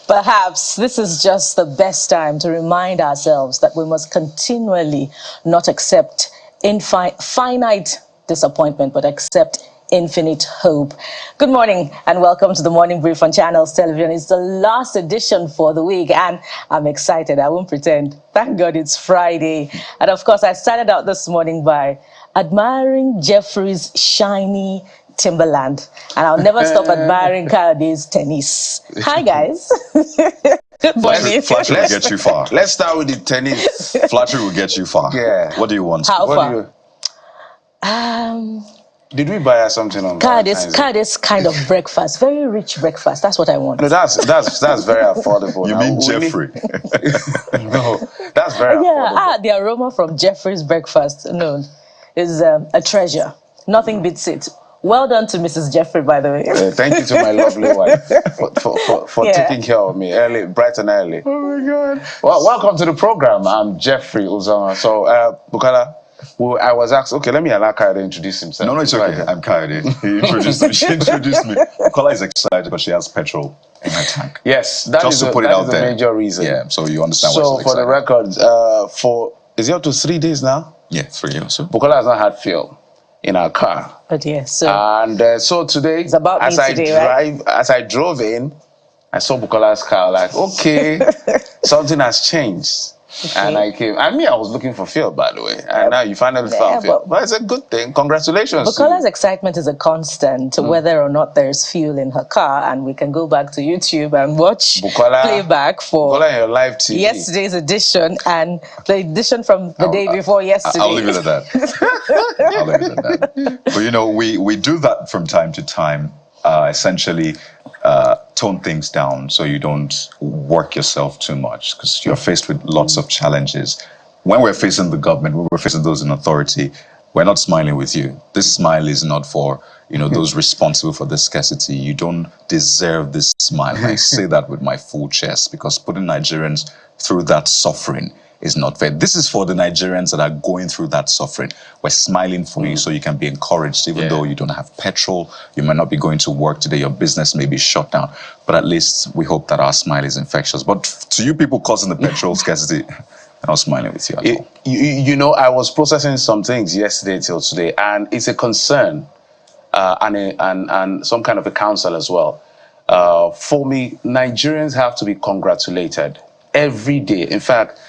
Perhaps this is just the best time to remind ourselves that we must continually not accept finite disappointment, but accept infinite hope. Good morning and welcome to the Morning Brief on Channels Television. It's the last edition for the week and I'm excited. I won't pretend. Thank God it's Friday. And of course, I started out this morning by admiring Jeffrey's shiny Timberland. And I'll never stop admiring Kayade's tennis. Hi, guys. Good morning. Flattery will get you far. Let's start with the tennis. Flattery will get you far. Yeah. What do you want? How What far? do you... Did we buy her something on Kayade's kind of breakfast, very rich breakfast. That's what I want. No, that's very affordable. You mean Jeffrey? No, that's very affordable. The aroma from Jeffrey's breakfast, no, is a treasure. Nothing beats it. Well done to Mrs. Jeffrey, by the way. Thank you to my lovely wife for taking care of me early, bright and early. Oh my God! Well, welcome to the program. I'm Jeffrey Uzama. So, Bukola. Well, I was asked, okay, let me allow Kayode to introduce himself. No, it's okay. I'm Kayode. He introduced me. She introduced me. Kola is excited because she has petrol in her tank. Yes, that Just is to put it out there. the major reason. Yeah, so you understand so why she's for excited. the record, is it up to 3 days now? Yeah, 3 years. So. Bukola has not had fuel in our car. But yeah, so And so today, it's about as I drove in, I saw Bukola's car, like, okay, something has changed. Okay. And I came, I was looking for fuel, by the way. And now you finally found fuel. But it's a good thing. Congratulations. Bukola's excitement is a constant, whether or not there's fuel in her car. And we can go back to YouTube and watch playback for Bukola, your live TV. Yesterday's edition and the edition from the day before yesterday. I'll leave it at that. I'll leave it at that. But you know, we do that from time to time, essentially tone things down so you don't work yourself too much because you're faced with lots of challenges. When we're facing the government, when we're facing those in authority, we're not smiling with you. This smile is not for, those responsible for the scarcity. You don't deserve this smile. I say that with my full chest because putting Nigerians through that suffering is not fair. This is for the Nigerians that are going through that suffering. We're smiling for you so you can be encouraged, even though you don't have petrol, you might not be going to work today, your business may be shut down, but at least we hope that our smile is infectious. But to you people causing the petrol scarcity, I'm not smiling with you at all. I was processing some things yesterday till today, and it's a concern and some kind of a counsel as well. For me, Nigerians have to be congratulated every day. In fact,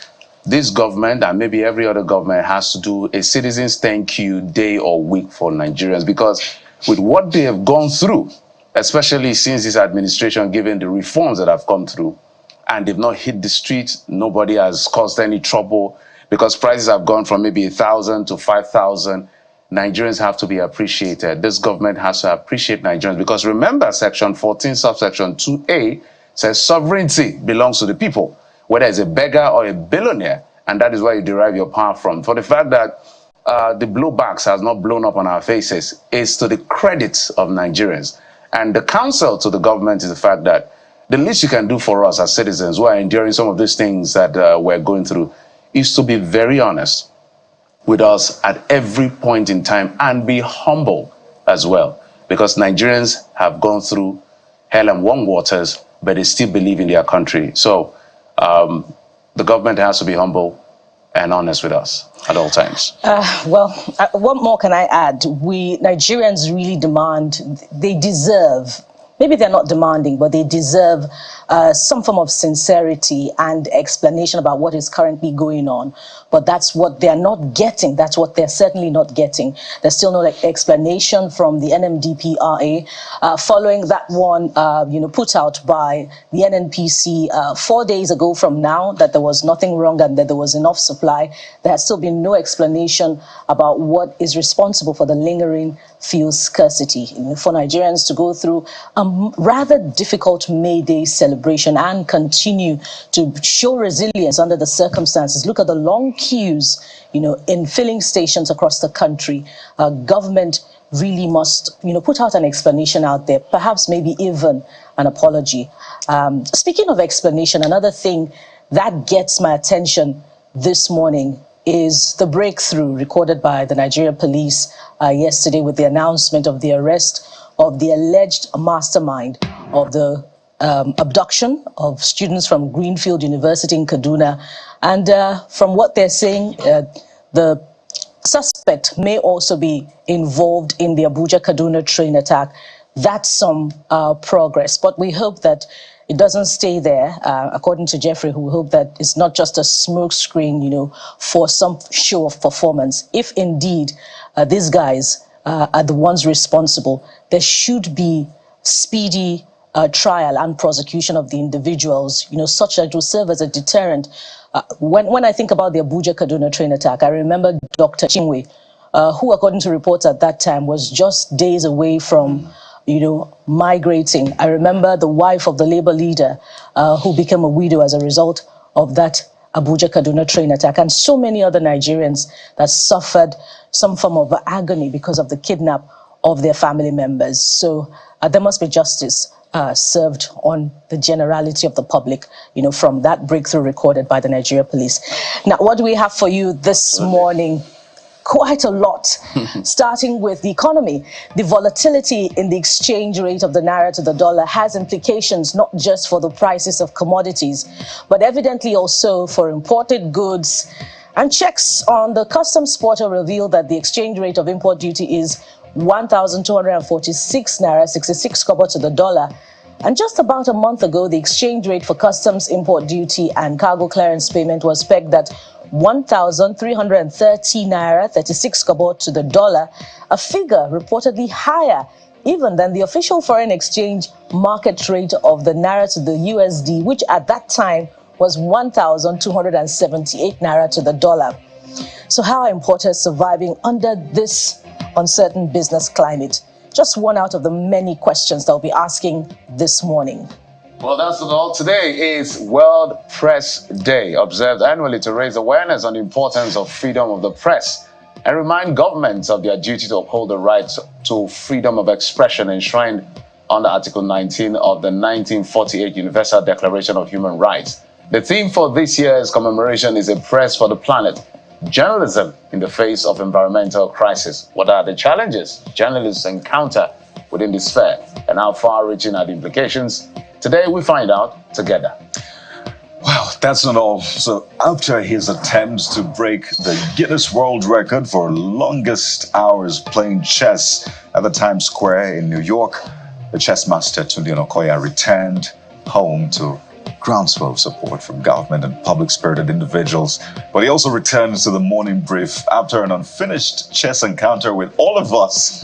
this government and maybe every other government has to do a citizens thank you day or week for Nigerians because with what they have gone through, especially since this administration, given the reforms that have come through, and they've not hit the streets, nobody has caused any trouble because prices have gone from maybe 1,000 to 5,000. Nigerians have to be appreciated. This government has to appreciate Nigerians because remember, Section 14, subsection 2A says sovereignty belongs to the people, whether it's a beggar or a billionaire, and that is where you derive your power from. For the fact that the blowbacks has not blown up on our faces is to the credit of Nigerians. And the counsel to the government is the fact that the least you can do for us as citizens who are enduring some of these things that we're going through is to be very honest with us at every point in time and be humble as well. Because Nigerians have gone through hell and warm waters, but they still believe in their country. So the government has to be humble and honest with us at all times. What more can I add? We Nigerians really demand, they deserve, maybe they're not demanding, but they deserve some form of sincerity and explanation about what is currently going on. But that's what they're not getting. That's what they're certainly not getting. There's still no explanation from the NMDPRA following that one, put out by the NNPC 4 days ago from now that there was nothing wrong and that there was enough supply. There has still been no explanation about what is responsible for the lingering fuel scarcity. For Nigerians to go through a rather difficult May Day celebration and continue to show resilience under the circumstances. Look at the long queues, in filling stations across the country. Government really must, put out an explanation out there, perhaps maybe even an apology. Speaking of explanation, another thing that gets my attention this morning is the breakthrough recorded by the Nigerian police yesterday with the announcement of the arrest of the alleged mastermind of the abduction of students from Greenfield University in Kaduna. And from what they're saying, the suspect may also be involved in the Abuja-Kaduna train attack. That's some progress. But we hope that it doesn't stay there. According to Jeffrey, we hope that it's not just a smokescreen, for some show of performance. If indeed these guys are the ones responsible, there should be speedy trial and prosecution of the individuals, such that it will serve as a deterrent. When I think about the Abuja-Kaduna train attack, I remember Dr. Chinwe, who, according to reports at that time, was just days away from, migrating. I remember the wife of the Labour leader who became a widow as a result of that Abuja-Kaduna train attack, and so many other Nigerians that suffered some form of agony because of the kidnap of their family members. So there must be justice served on the generality of the public, from that breakthrough recorded by the Nigeria police. Now, what do we have for you this morning? Quite a lot, starting with the economy. The volatility in the exchange rate of the naira to the dollar has implications not just for the prices of commodities, but evidently also for imported goods. And checks on the customs portal reveal that the exchange rate of import duty is 1,246 naira 66 kobo to the dollar. And just about a month ago, the exchange rate for customs import duty and cargo clearance payment was pegged at 1,330 naira 36 kobo to the dollar, a figure reportedly higher even than the official foreign exchange market rate of the naira to the USD, which at that time was 1,278 naira to the dollar. So how are importers surviving under this uncertain business climate? Just one out of the many questions that we'll be asking this morning. Well, that's not all. Today is World Press Day, observed annually to raise awareness on the importance of freedom of the press and remind governments of their duty to uphold the rights to freedom of expression enshrined under Article 19 of the 1948 Universal Declaration of Human Rights. The theme for this year's commemoration is A Press for the Planet, Journalism in the Face of Environmental Crisis. What are the challenges journalists encounter within this sphere, and how far-reaching are the implications? Today we find out together. Well, that's not all. So after his attempts to break the Guinness World Record for longest hours playing chess at the Times Square in New York, the chess master Tunde Okoya returned home to groundswell of support from government and public-spirited individuals. But he also returned to the morning brief after an unfinished chess encounter with all of us.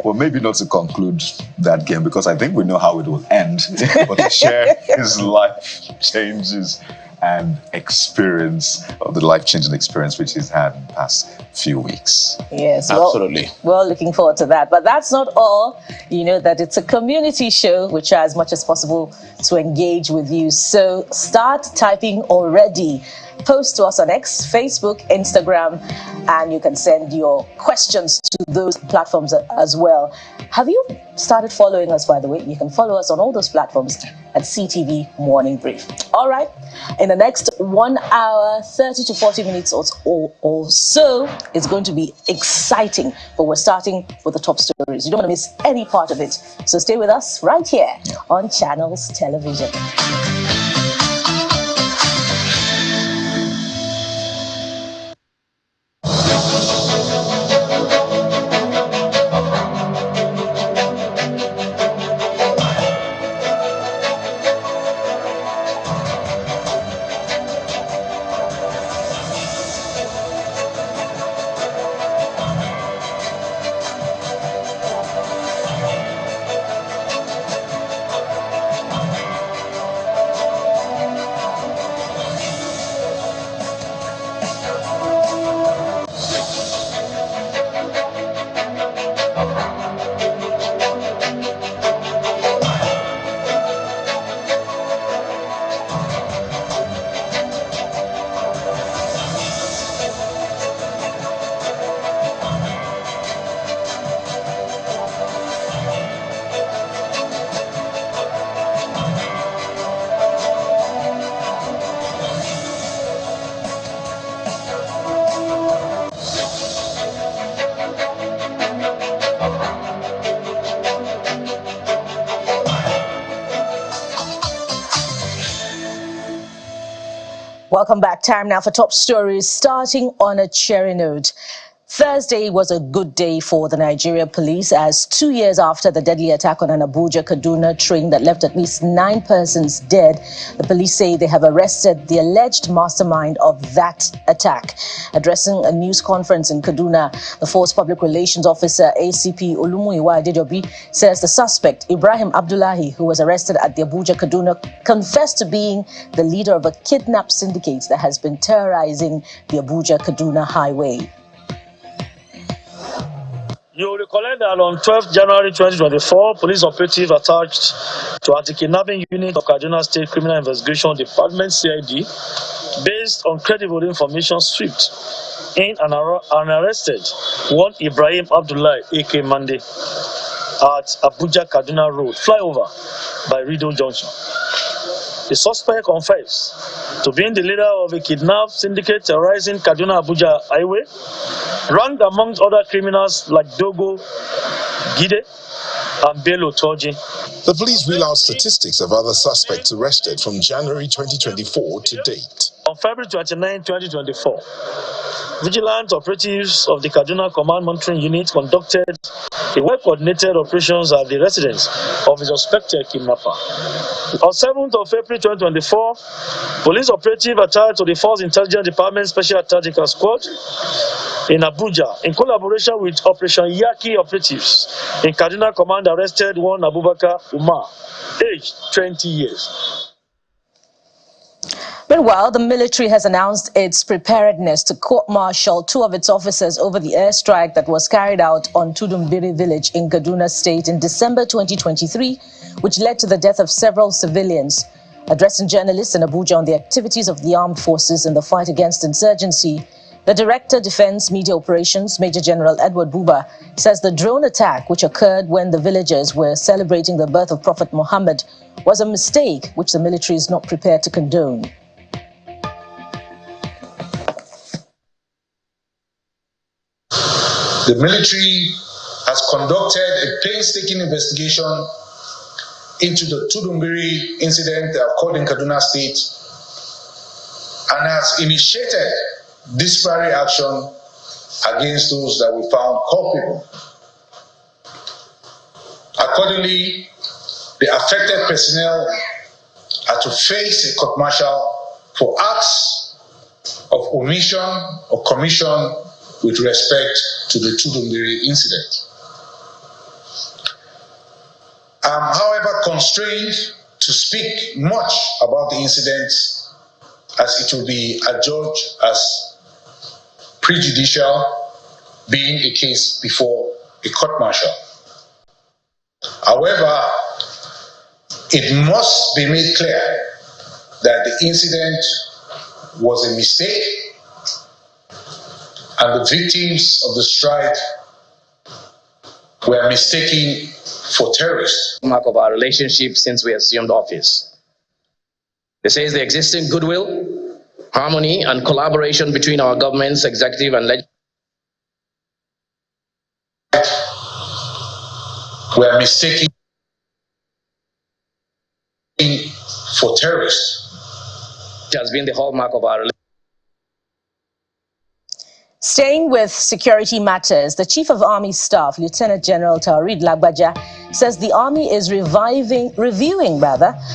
Well, maybe not to conclude that game, because I think we know how it will end, but to share his life changes and experience of the life-changing experience which he's had in the past few weeks. Yes, absolutely. Well, looking forward to that. But that's not all. You know that it's a community show. We try as much as possible to engage with you. So start typing already. Post to us on X, Facebook, Instagram, and you can send your questions to those platforms as well. Have you started following us, by the way? You can follow us on all those platforms at CTV Morning Brief. All right. In the next 1 hour, 30 to 40 minutes or so, it's going to be exciting. But we're starting with the top stories. You don't want to miss any part of it. So stay with us right here on Channels Television. Welcome back. Time now for top stories, starting on a cheery note. Thursday was a good day for the Nigeria police, as 2 years after the deadly attack on an Abuja Kaduna train that left at least 9 persons dead, the police say they have arrested the alleged mastermind of that attack. Addressing a news conference in Kaduna, the Force Public Relations Officer ACP Olumuyiwa Adejobi says the suspect, Ibrahim Abdullahi, who was arrested at the Abuja Kaduna, confessed to being the leader of a kidnap syndicate that has been terrorizing the Abuja Kaduna highway. You will recollect that on 12 January 2024, police operatives attached to anti-kidnapping unit of Kaduna State Criminal Investigation Department (CID), based on credible information, swept in and arrested one Ibrahim Abdullahi, aka Mande, at Abuja Kaduna Road flyover by Rido Junction. The suspect confessed to being the leader of a kidnap syndicate terrorizing Kaduna Abuja highway, ranked amongst other criminals like Dogo, Gide, and Bello Toji. The police read out statistics of other suspects arrested from January 2024 to date. On February 29, 2024, vigilant operatives of the Kaduna Command Monitoring Unit conducted a well-coordinated operations at the residence of a suspected kidnapper. On 7th of April 2024, police operative attached to the Force Intelligence Department Special Tactical Squad in Abuja, in collaboration with Operation Yaki operatives in Kaduna Command, arrested one Abubakar Umar, aged 20 years. Meanwhile, the military has announced its preparedness to court-martial 2 of its officers over the airstrike that was carried out on Tudumbiri village in Kaduna State in December 2023, which led to the death of several civilians. Addressing journalists in Abuja on the activities of the armed forces in the fight against insurgency, the Director Defense Media Operations, Major General Edward Buba, says the drone attack, which occurred when the villagers were celebrating the birth of Prophet Muhammad, was a mistake which the military is not prepared to condone. The military has conducted a painstaking investigation into the Tudumbiri incident that occurred in Kaduna State and has initiated disciplinary action against those that we found culpable. Accordingly, the affected personnel are to face a court martial for acts of omission or commission with respect to the Tudumbiri incident. I'm, however, constrained to speak much about the incident, as it will be adjudged as prejudicial, being a case before a court-martial. However, it must be made clear that the incident was a mistake and the victims of the strike were mistaken for terrorists. Mark of our relationship since we assumed office. It says the existing goodwill, harmony, and collaboration between our government's executive and legislative were mistaken for terrorists. It has been the hallmark of our relationship. Staying with security matters, the Chief of Army Staff, Lieutenant General Taoreed Lagbaja, says the Army is reviewing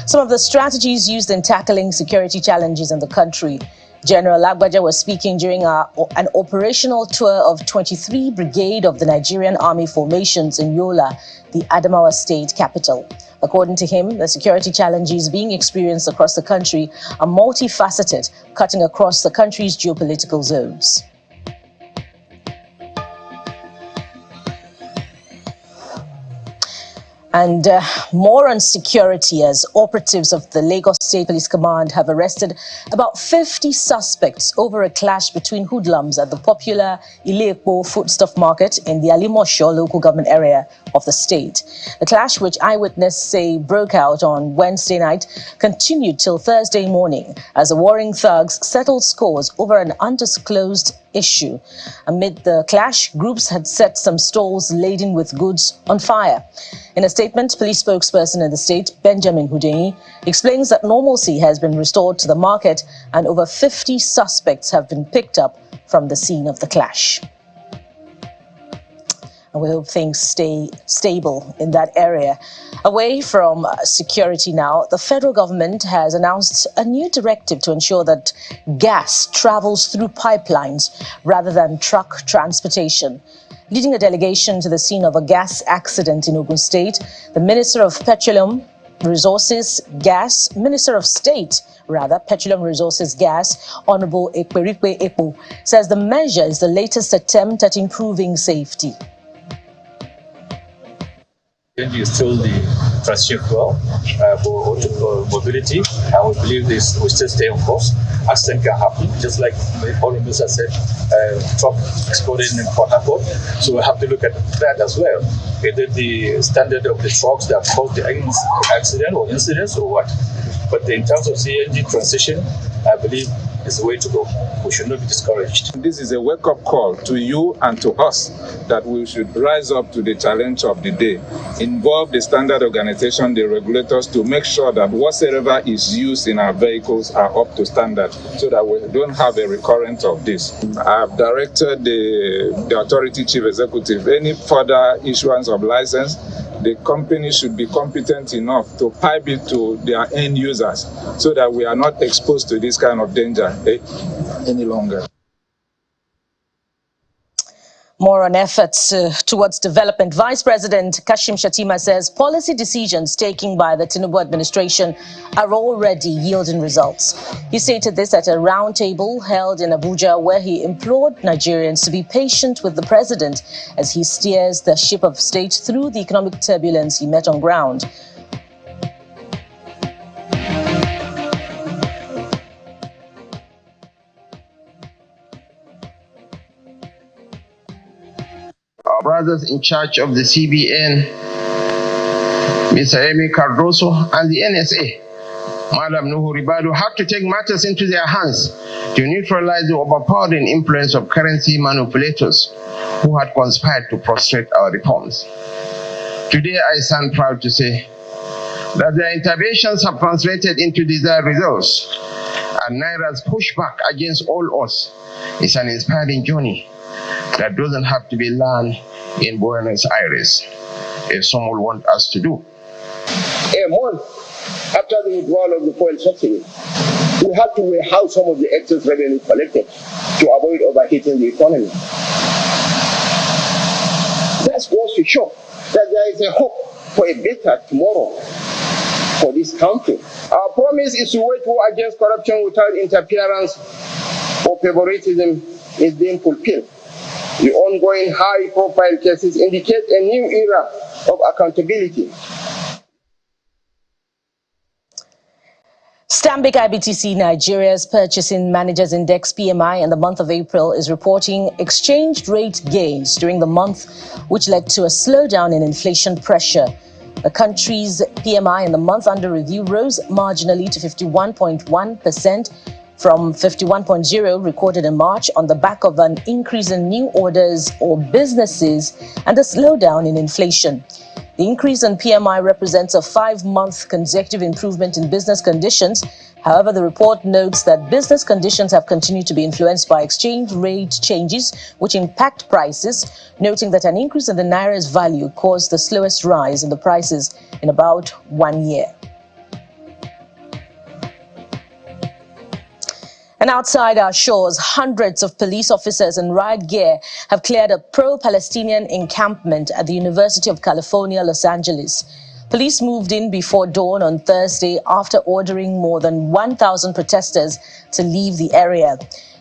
some of the strategies used in tackling security challenges in the country. General Lagbaja was speaking during an operational tour of 23 Brigade of the Nigerian Army formations in Yola, the Adamawa State capital. According to him, the security challenges being experienced across the country are multifaceted, cutting across the country's geopolitical zones. And more on security, as operatives of the Lagos State Police Command have arrested about 50 suspects over a clash between hoodlums at the popular Ile-Epo foodstuff market in the Alimosho local government area of the state. The clash, which eyewitnesses say broke out on Wednesday night, continued till Thursday morning as the warring thugs settled scores over an undisclosed issue. Amid the clash, groups had set some stalls laden with goods on fire. In a statement, police spokesperson in the state, Benjamin Hundeyin, explains that normalcy has been restored to the market and over 50 suspects have been picked up from the scene of the clash. And we hope things stay stable in that area. Away from security now, the federal government has announced a new directive to ensure that gas travels through pipelines rather than truck transportation. Leading a delegation to the scene of a gas accident in Ogun State, the Minister of Petroleum Resources Gas, Petroleum Resources Gas, Honorable Ekperikwe Epo, says the measure is the latest attempt at improving safety. Energy is still the transition fuel for mobility, and we believe this will still stay on course. Accident can happen, just like all the minister said, truck exploded in Port Harcourt. So we have to look at that as well. Is it the standard of the trucks that caused the accident or incidents or what? But in terms of CNG transition, I believe is the way to go. We should not be discouraged. This is a wake-up call to you and to us that we should rise up to the challenge of the day. Involve the standard organization, the regulators, to make sure that whatsoever is used in our vehicles are up to standard so that we don't have a recurrence of this. I have directed the authority chief executive, any further issuance of license, the company should be competent enough to pipe it to their end users so that we are not exposed to this kind of danger any longer. More on efforts towards development. Vice President Kashim Shatima says policy decisions taken by the Tinubu administration are already yielding results. He stated this at a roundtable held in Abuja, where he implored Nigerians to be patient with the president as he steers the ship of state through the economic turbulence he met on ground. Our brothers in charge of the CBN, Mr. Amy Cardoso, and the NSA, Madam Nuhu Ribadu, had to take matters into their hands to neutralize the overpowering influence of currency manipulators who had conspired to frustrate our reforms. Today, I stand proud to say that their interventions have translated into desired results, and Naira's pushback against all odds is an inspiring journey that doesn't have to be learned in Buenos Aires, as some will want us to do. A month after the withdrawal of the fuel subsidy, we had to weigh how some of the excess revenue collected to avoid overheating the economy. That goes to show that there is a hope for a better tomorrow for this country. Our promise is to wage war against corruption without interference or favoritism is being fulfilled. The ongoing high-profile cases indicate a new era of accountability. Stanbic IBTC Nigeria's Purchasing Managers Index PMI in the month of April is reporting exchange rate gains during the month, which led to a slowdown in inflation pressure. The country's PMI in the month under review rose marginally to 51.1%. from 51.0 recorded in March on the back of an increase in new orders or businesses and a slowdown in inflation. The increase in PMI represents a 5-month consecutive improvement in business conditions. However, the report notes that business conditions have continued to be influenced by exchange rate changes, which impact prices, noting that an increase in the Naira's value caused the slowest rise in the prices in about 1 year. And outside our shores, hundreds of police officers in riot gear have cleared a pro-Palestinian encampment at the University of California, Los Angeles. Police moved in before dawn on Thursday after ordering more than 1,000 protesters to leave the area.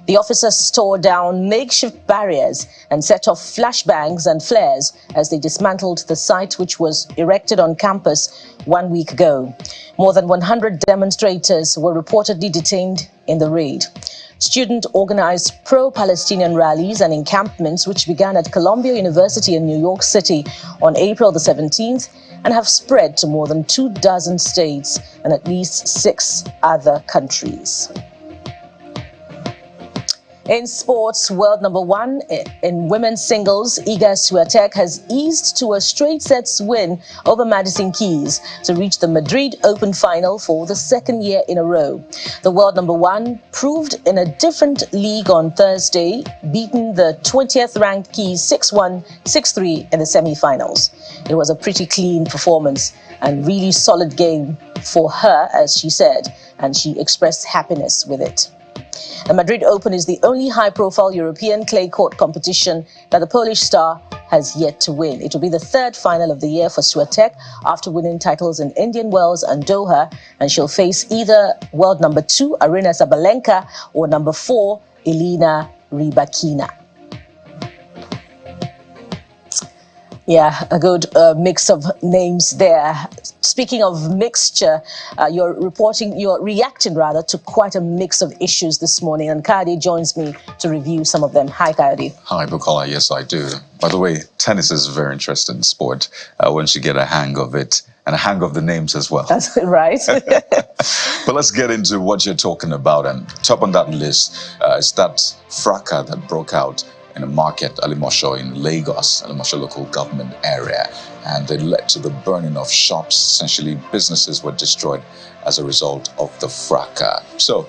The officers tore down makeshift barriers and set off flashbangs and flares as they dismantled the site, which was erected on campus 1 week ago. More than 100 demonstrators were reportedly detained in the raid. Student-organized pro-Palestinian rallies and encampments, which began at Columbia University in New York City on April the 17th, and have spread to more than 24 states and at least 6 other countries. In sports, world number one in women's singles, Iga Swiatek has eased to a straight sets win over Madison Keys to reach the Madrid Open final for the second year in a row. The world number one proved in a different league on Thursday, beating the 20th ranked Keys 6-1, 6-3 in the semi-finals. It was a pretty clean performance and really solid game for her, as she said, and she expressed happiness with it. The Madrid Open is the only high-profile European clay court competition that the Polish star has yet to win. It will be the third final of the year for Swiatek after winning titles in Indian Wells and Doha, and she'll face either world number 2, Aryna Sabalenka, or number 4, Elena Rybakina. Yeah, a good mix of names there. Speaking of mixture, you're reacting to quite a mix of issues this morning, and Kadi joins me to review some of them. Hi, Kadi. Hi, Bukola. Yes, I do. By the way, tennis is a very interesting sport once you get a hang of it, and a hang of the names as well. That's right. But let's get into what you're talking about, and top on that list is that fracas that broke out in a market, Alimosho, in Lagos, Alimosho local government area. And it led to the burning of shops. Essentially, businesses were destroyed as a result of the fracas. So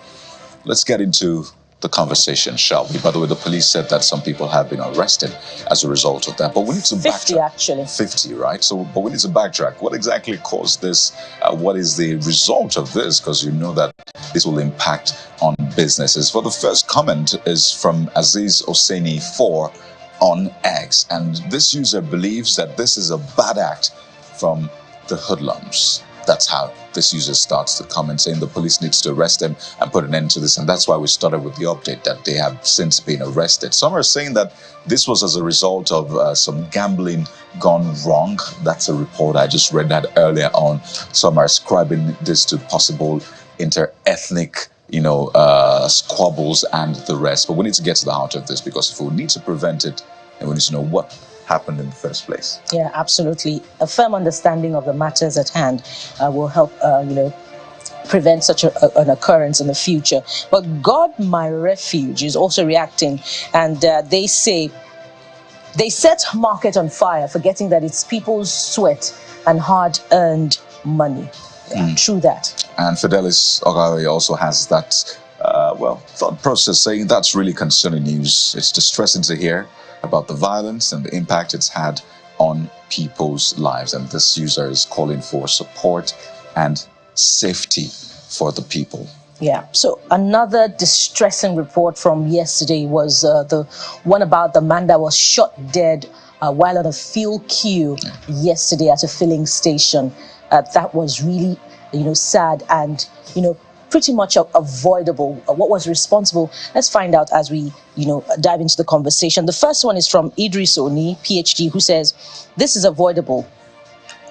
let's get into the conversation, shall we? By the way, the police said that some people have been arrested as a result of that. But we need to backtrack. 50, actually. 50, right? But we need to backtrack. What exactly caused this? What is the result of this? Because you know that this will impact on businesses. For the first comment is from Aziz Oseni 4 on X. And this user believes that this is a bad act from the hoodlums. That's how this user starts the comment, saying the police needs to arrest them and put an end to this. And that's why we started with the update that they have since been arrested. Some are saying that this was as a result of some gambling gone wrong. That's a report. I just read that earlier on. Some are ascribing this to possible inter-ethnic squabbles and the rest. But we need to get to the heart of this, because if we need to prevent it, then we need to know what happened in the first place. Yeah, absolutely. A firm understanding of the matters at hand will help, prevent such an occurrence in the future. But God My Refuge is also reacting, and they say they set market on fire, forgetting that it's people's sweat and hard-earned money. Yeah, true that. And Fidelis Ogawe also has that, thought process, saying that's really concerning news. It's distressing to hear about the violence and the impact it's had on people's lives. And this user is calling for support and safety for the people. Yeah. So another distressing report from yesterday was the one about the man that was shot dead while on a fuel queue yesterday at a filling station. That was really, sad and, pretty much avoidable. What was responsible? Let's find out as we, dive into the conversation. The first one is from Idris Oni, PhD, who says, this is avoidable.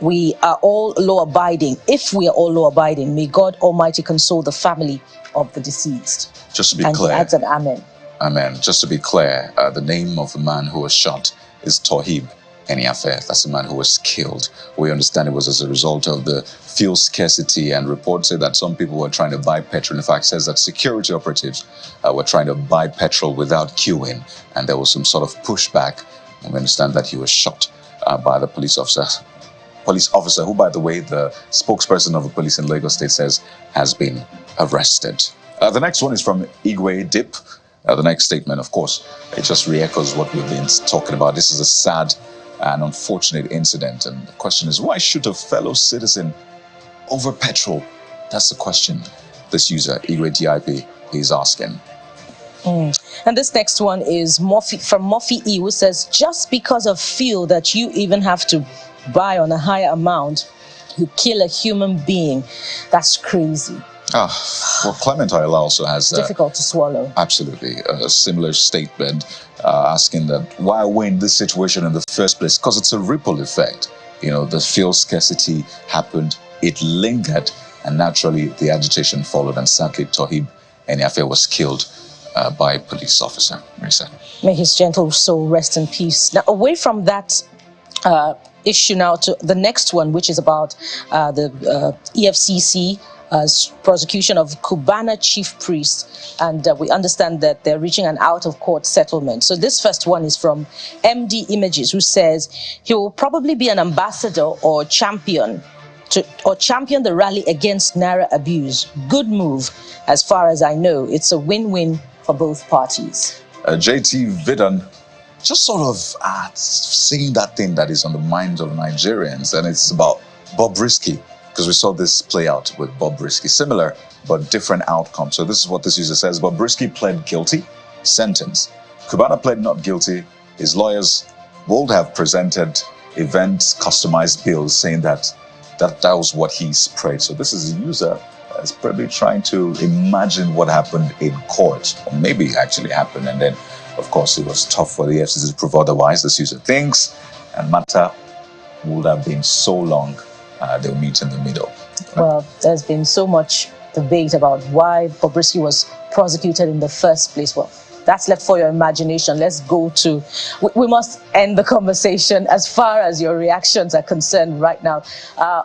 We are all law-abiding. If we are all law-abiding, may God Almighty console the family of the deceased. Just to be clear. And he adds an amen. Amen. Just to be clear, the name of the man who was shot is Tohib Eniafe. That's the man who was killed. We understand it was as a result of the fuel scarcity, and reports say that some people were trying to buy petrol. In fact, it says that security operatives were trying to buy petrol without queuing, and there was some sort of pushback. And we understand that he was shot by the police officer, who, by the way, the spokesperson of the police in Lagos State says has been arrested. The next one is from Igwe Dip. The next statement, of course, it just re-echoes what we've been talking about. This is a sad and unfortunate incident. And the question is, why shoot a fellow citizen over petrol? That's the question this user, Igwe DIP, is asking. And this next one is from Murphy E, who says, just because of fuel that you even have to buy on a higher amount, you kill a human being. That's crazy. Well, Clement Ayala also has difficult to swallow. Absolutely, a similar statement, asking that why are we in this situation in the first place? Because it's a ripple effect. The fuel scarcity happened, it lingered, and naturally the agitation followed. And sadly, Tohib Eniafe was killed by a police officer. May his gentle soul rest in peace. Now, away from that issue now to the next one, which is about the EFCC prosecution of Cubana chief priest, and we understand that they're reaching an out-of-court settlement. So this first one is from MD Images, who says he will probably be an ambassador or champion the rally against Naira abuse. Good move. As far as I know, it's a win-win for both parties. JT Vidan, just sort of saying that thing that is on the minds of Nigerians, and it's about Bobrisky, because we saw this play out with Bobrisky, similar but different outcome. So this is what this user says: Bobrisky pled guilty, sentence. Cubana pled not guilty. His lawyers would have presented event-customized bills saying that was what he's prayed. So this is a user that's probably trying to imagine what happened in court, or maybe actually happened, and then, of course, it was tough for the FCC to prove otherwise. This user thinks, and matter would have been so long, they'll meet in the middle. Well, there's been so much debate about why Bobrisky was prosecuted in the first place. Well, that's left for your imagination. Let's go to, we must end the conversation as far as your reactions are concerned right now.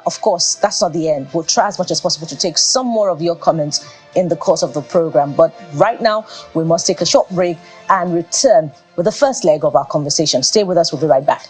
Of course, that's not the end. We'll try as much as possible to take some more of your comments in the course of the program. But right now, we must take a short break and return with the first leg of our conversation. Stay with us. We'll be right back.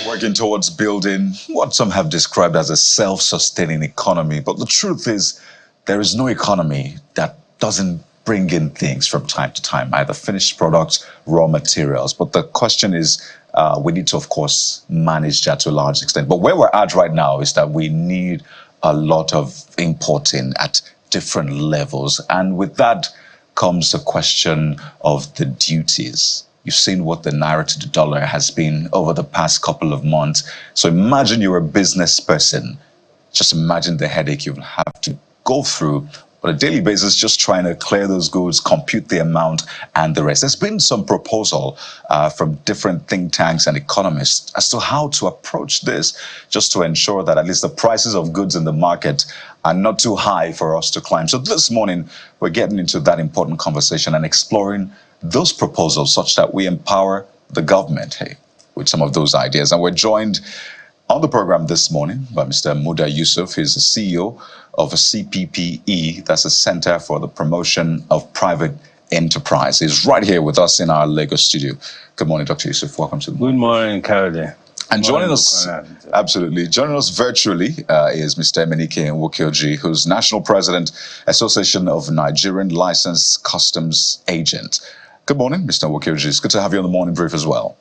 Working towards building what some have described as a self-sustaining economy. But the truth is, there is no economy that doesn't bring in things from time to time, either finished products, raw materials. But the question is, we need to, of course, manage that to a large extent. But where we're at right now is that we need a lot of importing at different levels. And with that comes the question of the duties. You've seen what the naira to the dollar has been over the past couple of months. So imagine you're a business person. Just imagine the headache you'll have to go through on a daily basis, just trying to clear those goods, compute the amount and the rest. There's been some proposal from different think tanks and economists as to how to approach this, just to ensure that at least the prices of goods in the market are not too high for us to climb. So this morning, we're getting into that important conversation and exploring those proposals such that we empower the government with some of those ideas. And we're joined on the program this morning by Mr. Muda Yusuf. He's the CEO of a CPPE, that's a Center for the Promotion of Private Enterprise. He's right here with us in our Lagos studio. Good morning, Dr. Yusuf. Welcome to the Good morning, Khaled. And joining us, absolutely, joining us virtually is Mr. Emenike Nwokioji, who's National President, Association of Nigerian Licensed Customs Agents. Good morning, Mr. Nwokioji. It's good to have you on the morning brief as well.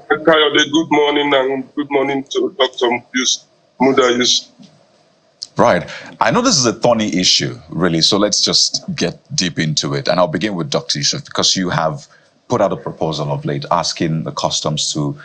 Good morning, and good morning to Dr. Muda Yusuf. Right. I know this is a thorny issue, really, so let's just get deep into it. And I'll begin with Dr. Yusuf, because you have put out a proposal of late asking the customs to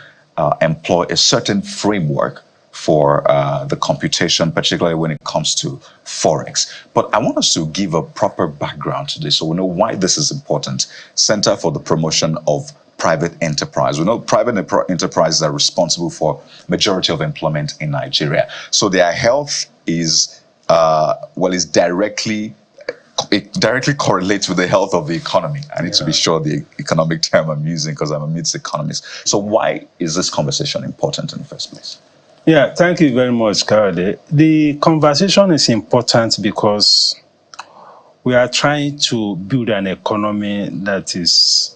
employ a certain framework for the computation, particularly when it comes to Forex. But I want us to give a proper background to this so we know why this is important. Center for the Promotion of Private Enterprise. We know private enterprises are responsible for majority of employment in Nigeria. So their health is, it directly correlates with the health of the economy. I need to be sure the economic term I'm using because I'm amidst economists. So why is this conversation important in the first place? Yeah, thank you very much, Khaled. The conversation is important because we are trying to build an economy that is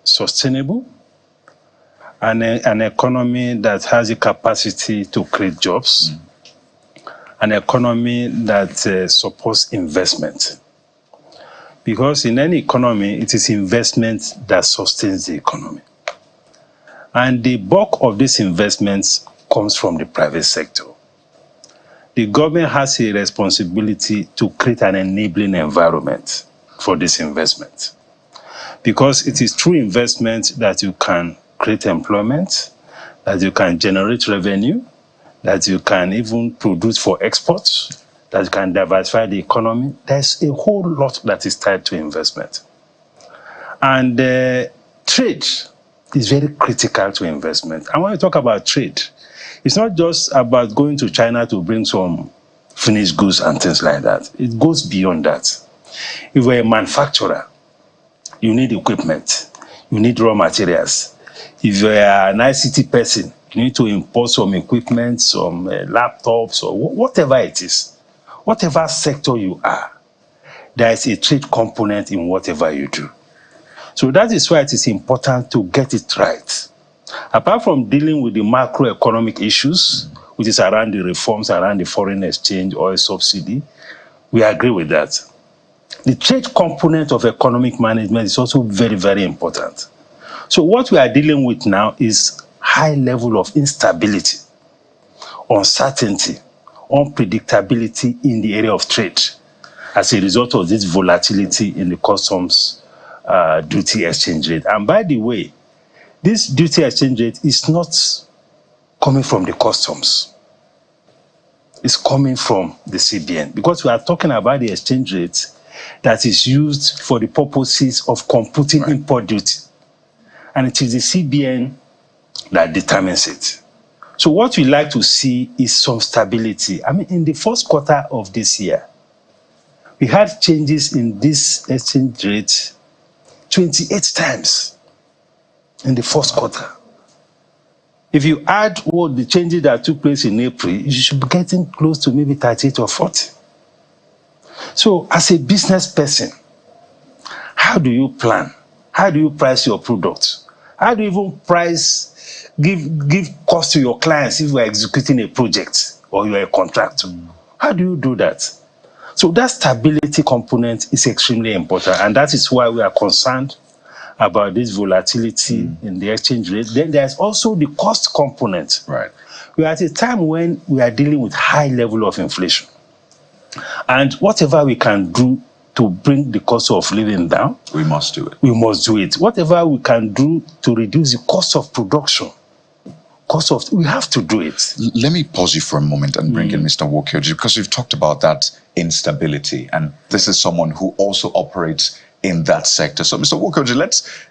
sustainable, and an economy that has the capacity to create jobs, an economy that supports investment. Because in any economy, it is investment that sustains the economy. And the bulk of these investments comes from the private sector. The government has a responsibility to create an enabling environment for this investment. Because it is through investment that you can create employment, that you can generate revenue, that you can even produce for exports, that you can diversify the economy. There's a whole lot that is tied to investment. And trade is very critical to investment. And when we talk about trade, it's not just about going to China to bring some finished goods and things like that. It goes beyond that. If you're a manufacturer, you need equipment, you need raw materials. If you're an ICT person, you need to import some equipment, some laptops, or whatever it is. Whatever sector you are, there is a trade component in whatever you do. So that is why it is important to get it right. Apart from dealing with the macroeconomic issues, which is around the reforms around the foreign exchange, oil subsidy, we agree with that. The trade component of economic management is also very, very important. So what we are dealing with now is high level of instability, uncertainty, unpredictability in the area of trade as a result of this volatility in the customs duty exchange rate. And by the way, this duty exchange rate is not coming from the customs. It's coming from the CBN, because we are talking about the exchange rate that is used for the purposes of computing import duty. And it is the CBN that determines it. So what we like to see is some stability. I mean, in the first quarter of this year, we had changes in this exchange rate 28 times in the first quarter. If you add what the changes that took place in April, you should be getting close to maybe 38 or 40. So as a business person, how do you plan? How do you price your product? How do you even price, give cost to your clients if you are executing a project or you are a contractor? How do you do that? So that stability component is extremely important, and that is why we are concerned about this volatility in the exchange rate. Then there's also the cost component. Right. We are at a time when we are dealing with high level of inflation. And whatever we can do to bring the cost of living down, we must do it. We must do it. Whatever we can do to reduce the cost of production, because of, we have to do it. Let me pause you for a moment and bring in Mr. Wokioji, because we've talked about that instability, and this is someone who also operates in that sector. So, Mr. Wokioji,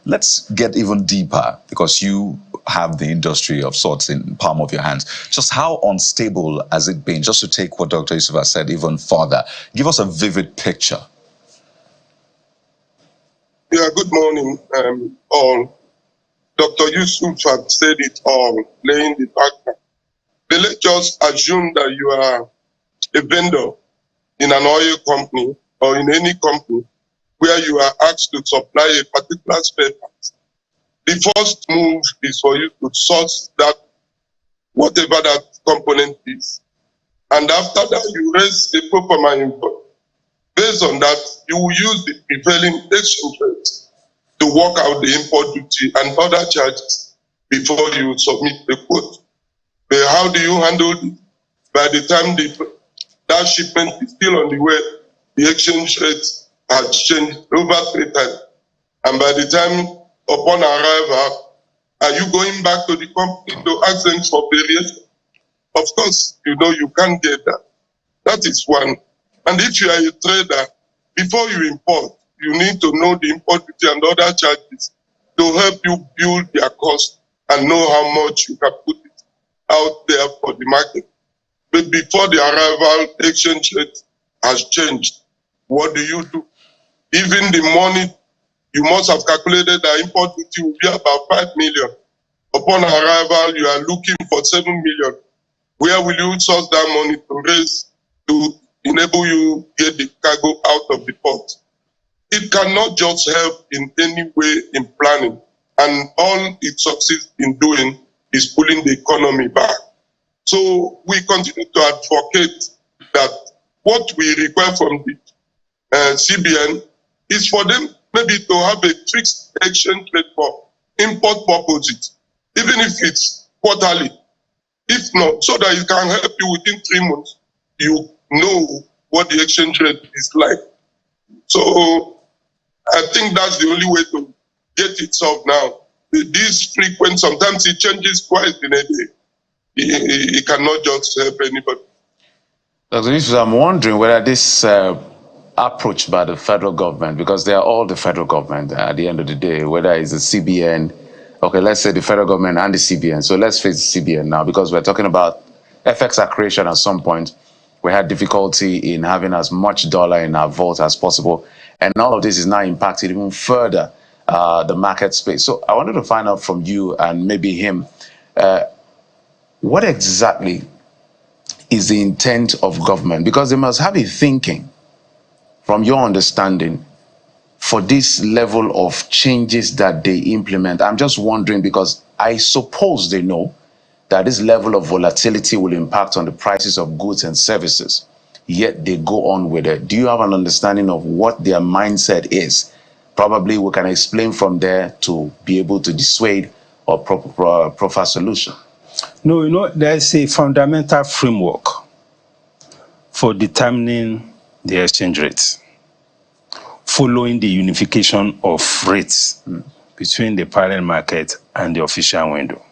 let's get even deeper, because you have the industry of sorts in the palm of your hands. Just how unstable has it been? Just to take what Dr. Yusuf has said even further, give us a vivid picture. Yeah, good morning, all. Dr. Yusuf had said it all, laying the background. But let's just assume that you are a vendor in an oil company or in any company where you are asked to supply a particular spare part. The first move is for you to source that, whatever that component is. And after that, you raise a proper import. Based on that, you will use the prevailing exchange rate to work out the import duty and other charges before you submit the quote. But how do you handle it? By the time that shipment is still on the way, the exchange rate has changed over 3 times. And by the time upon arrival, are you going back to the company to ask them for variation? Of course, you know you can't get that. That is one. And if you are a trader, before you import, you need to know the import duty and other charges to help you build their cost and know how much you can put it out there for the market. But before the arrival, exchange rate has changed. What do? Even the money, you must have calculated that import duty will be about 5 million. Upon arrival, you are looking for 7 million. Where will you source that money to raise to enable you get the cargo out of the port? It cannot just help in any way in planning, and all it succeeds in doing is pulling the economy back. So we continue to advocate that what we require from the CBN is for them maybe to have a fixed exchange rate for import purposes, even if it's quarterly. If not, so that it can help you within 3 months, you know what the exchange rate is like. So I think that's the only way to get it solved now. This frequent, sometimes it changes twice in a day. It cannot just help anybody. Dr. Yusuf, I'm wondering whether this approach by the federal government, because they are all the federal government at the end of the day, whether it's the CBN, okay, let's say the federal government and the CBN. So let's face the CBN now, because we're talking about FX accretion at some point. We had difficulty in having as much dollar in our vault as possible. And all of this is now impacting even further the market space. So I wanted to find out from you and maybe him, what exactly is the intent of government? Because they must have a thinking, from your understanding, for this level of changes that they implement. I'm just wondering, because I suppose they know that this level of volatility will impact on the prices of goods and services, yet they go on with it. Do you have an understanding of what their mindset is? Probably we can explain from there to be able to dissuade or proffer solution. No, you know, there's a fundamental framework for determining the exchange rates, following the unification of rates between the parallel market and the official window,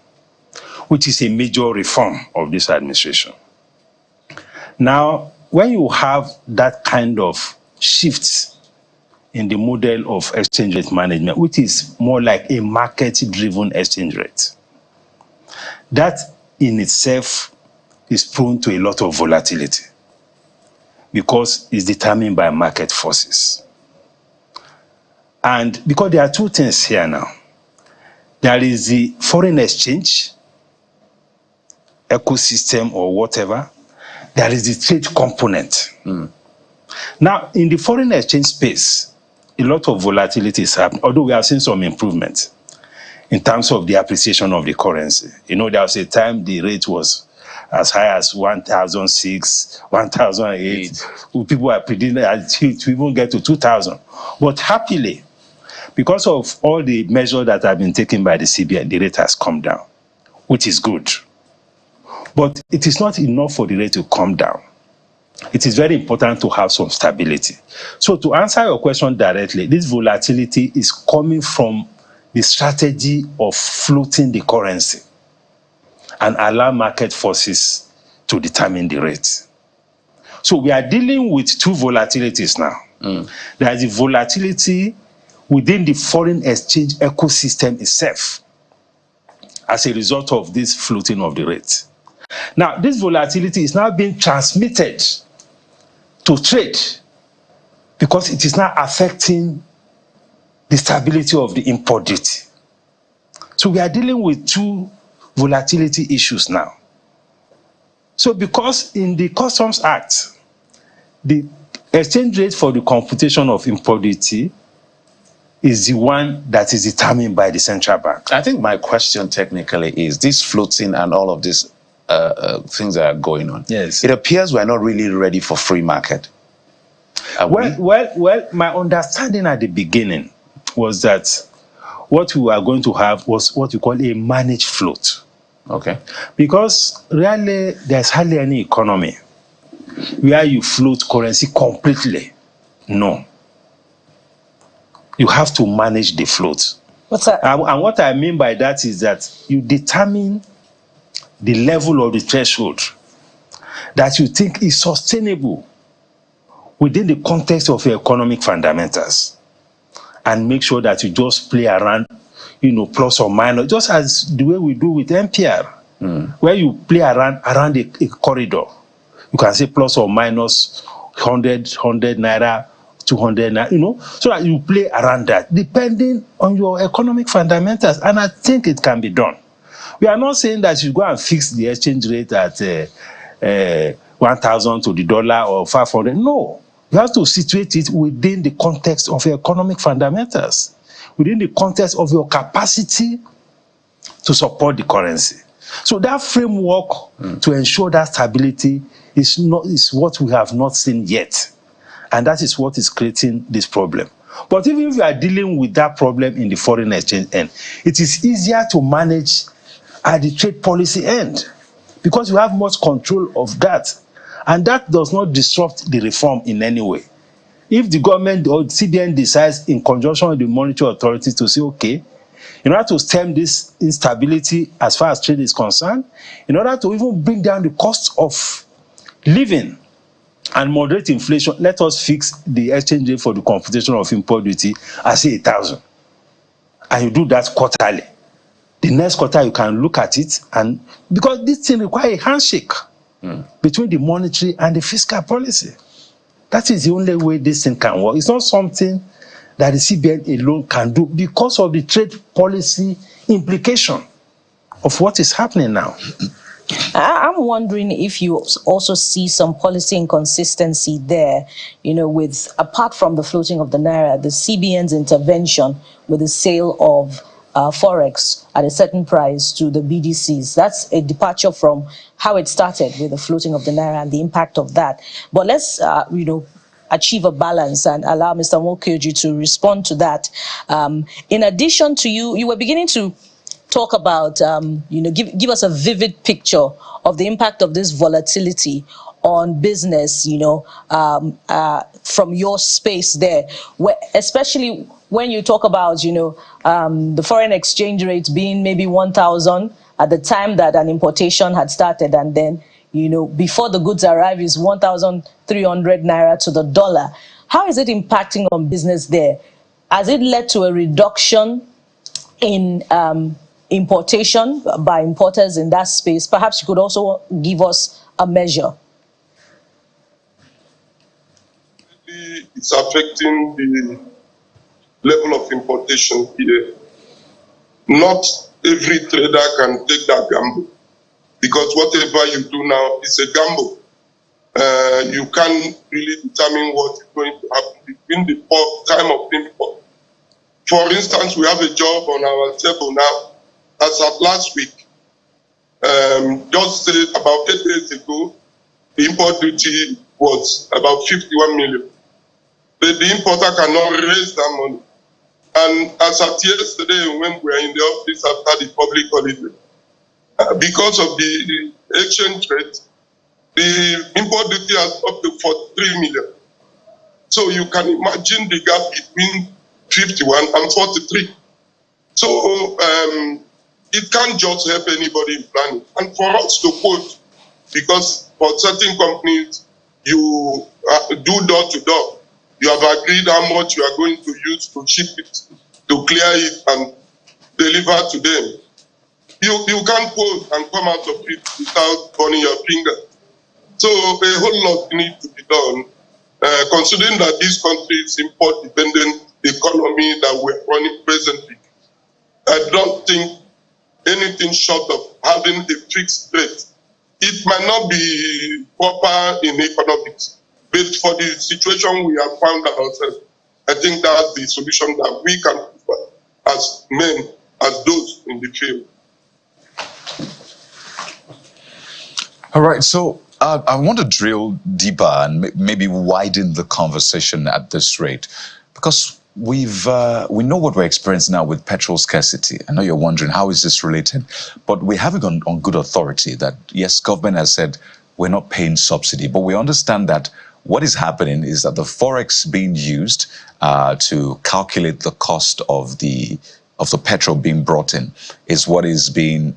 which is a major reform of this administration. Now, when you have that kind of shift in the model of exchange rate management, which is more like a market-driven exchange rate, that in itself is prone to a lot of volatility because it's determined by market forces. And because there are two things here now. There is the foreign exchange ecosystem or whatever. There is the trade component. Now, in the foreign exchange space, a lot of volatility is happening, although we have seen some improvement in terms of the appreciation of the currency. You know, there was a time the rate was as high as 1,006, 1,008. People are predicting to even get to 2,000. But happily, because of all the measures that have been taken by the CBN, the rate has come down, which is good. But it is not enough for the rate to come down. It is very important to have some stability. So to answer your question directly, this volatility is coming from the strategy of floating the currency. and allow market forces to determine the rate. So we are dealing with two volatilities now. There is the volatility within the foreign exchange ecosystem itself as a result of this floating of the rate. Now, this volatility is now being transmitted to trade because it is now affecting the stability of the import duty. So we are dealing with two volatility issues now. So because in the Customs Act, the exchange rate for the computation of import duty is the one that is determined by the central bank. I think my question technically is this floating and all of these things that are going on. Yes. It appears we're not really ready for free market. Well, my understanding at the beginning was that what we were going to have was what we call a managed float. Okay. Because really, there's hardly any economy where you float currency completely. No. You have to manage the float. What's that? And what I mean by that is that you determine the level of the threshold that you think is sustainable within the context of your economic fundamentals, and make sure that you just play around, plus or minus, just as the way we do with NPR, where you play around a corridor. You can say plus or minus 100 naira, 200 naira, so that you play around that, depending on your economic fundamentals. And I think it can be done. We are not saying that you go and fix the exchange rate at 1,000 to the dollar or 500. No. You have to situate it within the context of your economic fundamentals, within the context of your capacity to support the currency. So that framework to ensure that stability is what we have not seen yet. And that is what is creating this problem. But even if you are dealing with that problem in the foreign exchange end, it is easier to manage at the trade policy end because you have much control of that. And that does not disrupt the reform in any way. If the government or CBN decides in conjunction with the monetary authority to say, okay, in order to stem this instability as far as trade is concerned, in order to even bring down the cost of living and moderate inflation, let us fix the exchange rate for the computation of import duty as say 1,000. And you do that quarterly. The next quarter you can look at it, and because this thing requires a handshake between the monetary and the fiscal policy. That is the only way this thing can work. It's not something that the CBN alone can do because of the trade policy implication of what is happening now. I'm wondering if you also see some policy inconsistency there, with, apart from the floating of the naira, the CBN's intervention with the sale of forex at a certain price to the BDCs. That's a departure from how it started with the floating of the naira and the impact of that. But let's, achieve a balance and allow Mr. Nwokioji to respond to that. In addition to you were beginning to talk about, give us a vivid picture of the impact of this volatility on business, from your space there, especially when you talk about, the foreign exchange rate being maybe 1,000 at the time that an importation had started, and then, before the goods arrive is 1,300 naira to the dollar. How is it impacting on business there? Has it led to a reduction in importation by importers in that space? Perhaps you could also give us a measure. It's affecting the level of importation here. Not every trader can take that gamble, because whatever you do now is a gamble. You can't really determine what is going to happen between the time of import. For instance, we have a job on our table now, as of last week. Just about 8 days ago, the import duty was about 51 million. But the importer cannot raise that money. And as at yesterday, when we were in the office after the public holiday, because of the exchange rate, the import duty has up to 43 million. So you can imagine the gap between 51 and 43. So it can't just help anybody in planning. And for us to quote, because for certain companies, you do door to door. You have agreed how much you are going to use to ship it, to clear it and deliver to them. You can't quote and come out of it without burning your finger. So a whole lot needs to be done, considering that this country is import-dependent economy that we're running presently. I don't think anything short of having a fixed rate. It might not be proper in economics, but for the situation we have found ourselves, I think that's the solution that we can offer as men, as those in the field. All right, so I want to drill deeper and maybe widen the conversation at this rate, because we know what we're experiencing now with petrol scarcity. I know you're wondering how is this related, but we have it on good authority that yes, government has said we're not paying subsidy, but we understand that what is happening is that the forex being used to calculate the cost of the petrol being brought in is what is being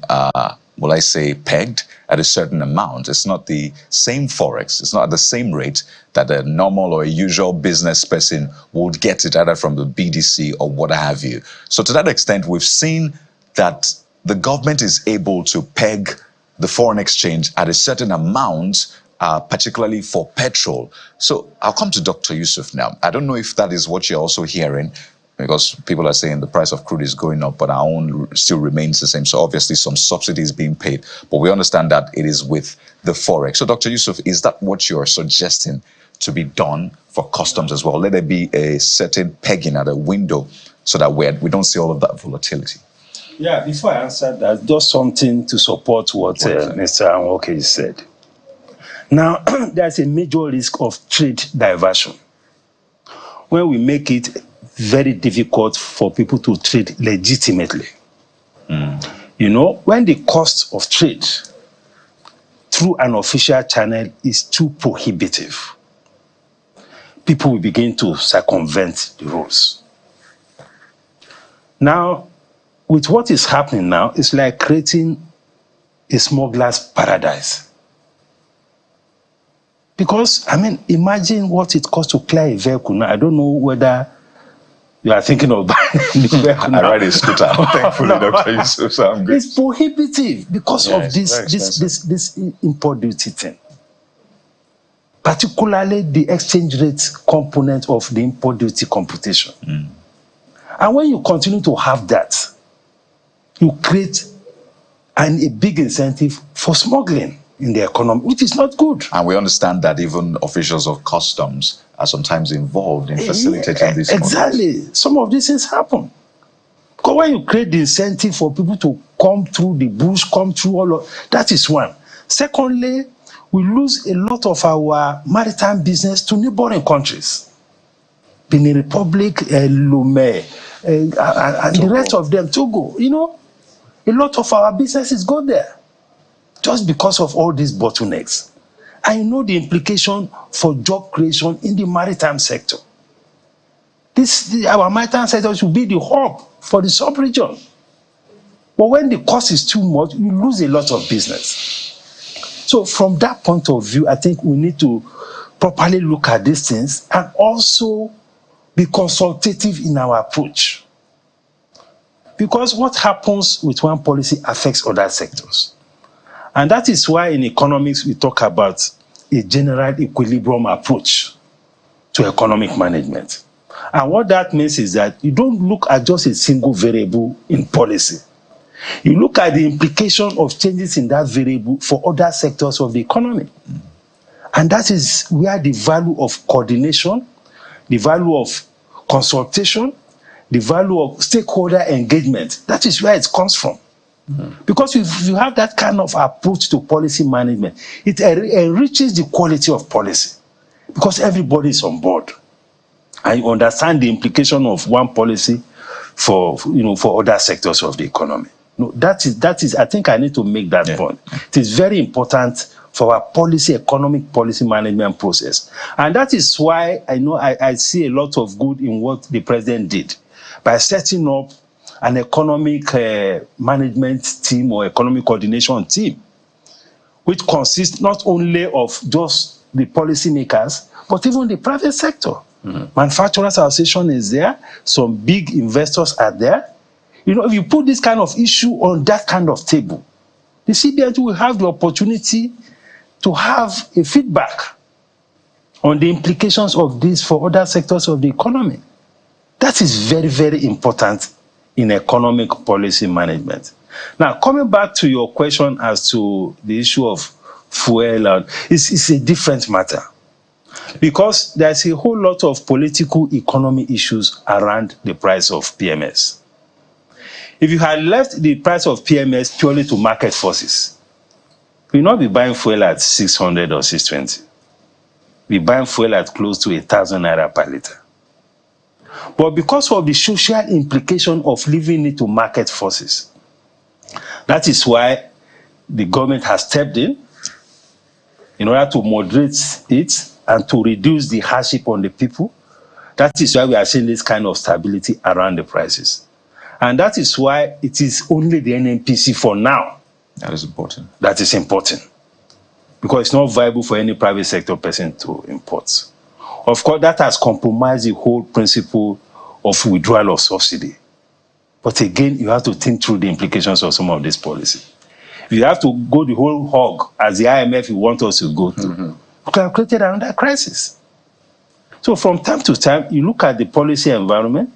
will I say pegged at a certain amount. It's not the same forex. It's not at the same rate that a normal or a usual business person would get it either from the BDC or what have you. So to that extent, we've seen that the government is able to peg the foreign exchange at a certain amount, particularly for petrol. So I'll come to Dr. Yusuf now. I don't know if that is what you're also hearing, because people are saying the price of crude is going up, but our own still remains the same. So obviously some subsidy is being paid, but we understand that it is with the forex. So Dr. Yusuf, is that what you're suggesting to be done for customs as well? Let there be a certain pegging at a window so that we don't see all of that volatility. Yeah, before I answer that, just something to support what Mr. Anwoke said. Now, there's a major risk of trade diversion. When we make it very difficult for people to trade legitimately. You know, when the cost of trade through an official channel is too prohibitive, people will begin to circumvent the rules. Now, with what is happening now, it's like creating a smuggler's paradise. Because, I mean, imagine what it costs to clear a vehicle now. I don't know whether you are thinking of buying a new vehicle now. I ride a scooter, thankfully, Dr. Yusuf, so I'm good. It's prohibitive because of this import duty thing. Particularly the exchange rate component of the import duty computation. And when you continue to have that, you create a big incentive for smuggling in the economy, which is not good. And we understand that even officials of customs are sometimes involved in facilitating these Exactly. Models. Some of these things happen. Because when you create the incentive for people to come through the bush, come through all of that is one. Secondly, we lose a lot of our maritime business to neighboring countries. Benin Republic, Lomé, and the rest of them, Togo. You know, a lot of our businesses go there just because of all these bottlenecks. I know the implication for job creation in the maritime sector. Our maritime sector should be the hub for the sub-region. But when the cost is too much, you lose a lot of business. So from that point of view, I think we need to properly look at these things and also be consultative in our approach. Because what happens with one policy affects other sectors. And that is why in economics we talk about a general equilibrium approach to economic management. And what that means is that you don't look at just a single variable in policy. You look at the implication of changes in that variable for other sectors of the economy. And that is where the value of coordination, the value of consultation, the value of stakeholder engagement, that is where it comes from. Because if you have that kind of approach to policy management, it enriches the quality of policy because everybody is on board. And you understand the implication of one policy for other sectors of the economy. No, that is. I think I need to make that point. It is very important for our economic policy management process. And that is why I know I see a lot of good in what the president did by setting up an economic management team or economic coordination team, which consists not only of just the policymakers, but even the private sector. Manufacturers Association is there. Some big investors are there. You know, if you put this kind of issue on that kind of table, the CBN will have the opportunity to have a feedback on the implications of this for other sectors of the economy. That is very, very important in economic policy management. Now, coming back to your question as to the issue of fuel, it's a different matter, because there's a whole lot of political economy issues around the price of PMS. If you had left the price of PMS purely to market forces, we will not be buying fuel at 600 or 620. We buy fuel at close to 1,000 naira per liter. But because of the social implication of leaving it to market forces, that is why the government has stepped in order to moderate it and to reduce the hardship on the people. That is why we are seeing this kind of stability around the prices. And that is why it is only the NNPC for now. That is important. That is important. Because it's not viable for any private sector person to import. Of course, that has compromised the whole principle of withdrawal of subsidy. But again, you have to think through the implications of some of this policy. If you have to go the whole hog, as the IMF you want us to go to, we could have created another crisis. So from time to time, you look at the policy environment,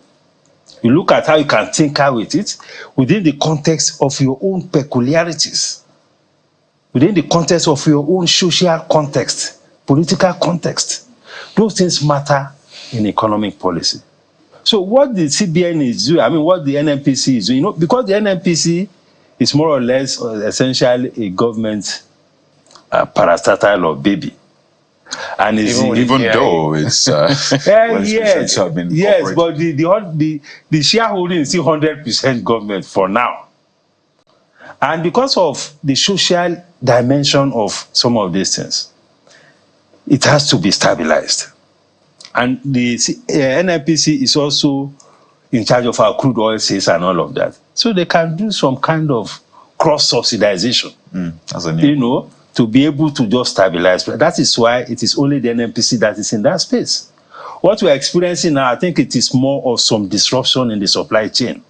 you look at how you can tinker with it within the context of your own peculiarities, within the context of your own social context, political context. Those things matter in economic policy. So what the CBN is doing, what the NNPC is doing, because the NNPC is more or less essentially a government parastatal or baby. And even though it's yes, but the shareholding is still 100% government for now. And because of the social dimension of some of these things, it has to be stabilized. And the NNPC is also in charge of our crude oil sales and all of that. So they can do some kind of cross-subsidization, to be able to just stabilize. That is why it is only the NNPC that is in that space. What we're experiencing now, I think it is more of some disruption in the supply chain,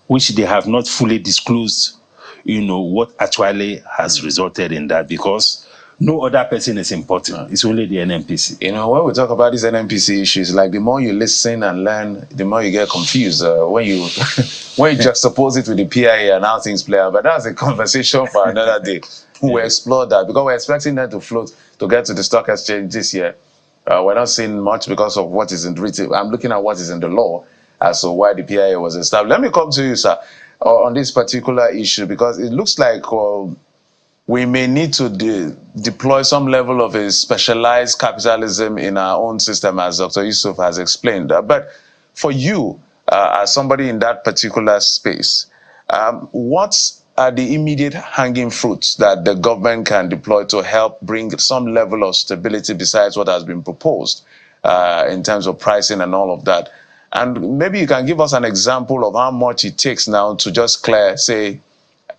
which they have not fully disclosed, what actually has resulted in that, because no other person is important. It's only the NNPC. When we talk about these NNPC issues, like the more you listen and learn, the more you get confused. When you juxtapose it with the PIA and how things play out. But that's a conversation for another day. We'll explore that, because we're expecting that to float to get to the stock exchange this year. We're not seeing much because of what is in written. I'm looking at what is in the law as to why the PIA was established. Let me come to you, sir, on this particular issue, because it looks like we may need to deploy some level of a specialized capitalism in our own system, as Dr. Yusuf has explained. But for you, as somebody in that particular space, what are the immediate hanging fruits that the government can deploy to help bring some level of stability besides what has been proposed in terms of pricing and all of that? And maybe you can give us an example of how much it takes now to just clear, say,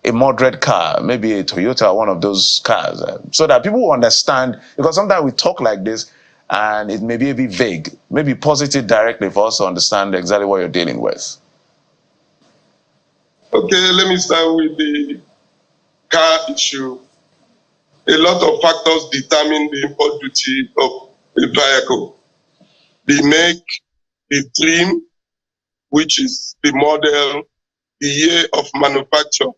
a moderate car, maybe a Toyota, one of those cars, so that people will understand, because sometimes we talk like this and it may be a bit vague. Maybe positive directly for us to understand exactly what you're dealing with. Okay, let me start with the car issue. A lot of factors determine the import duty of a vehicle. The make, the trim, which is the model, the year of manufacture.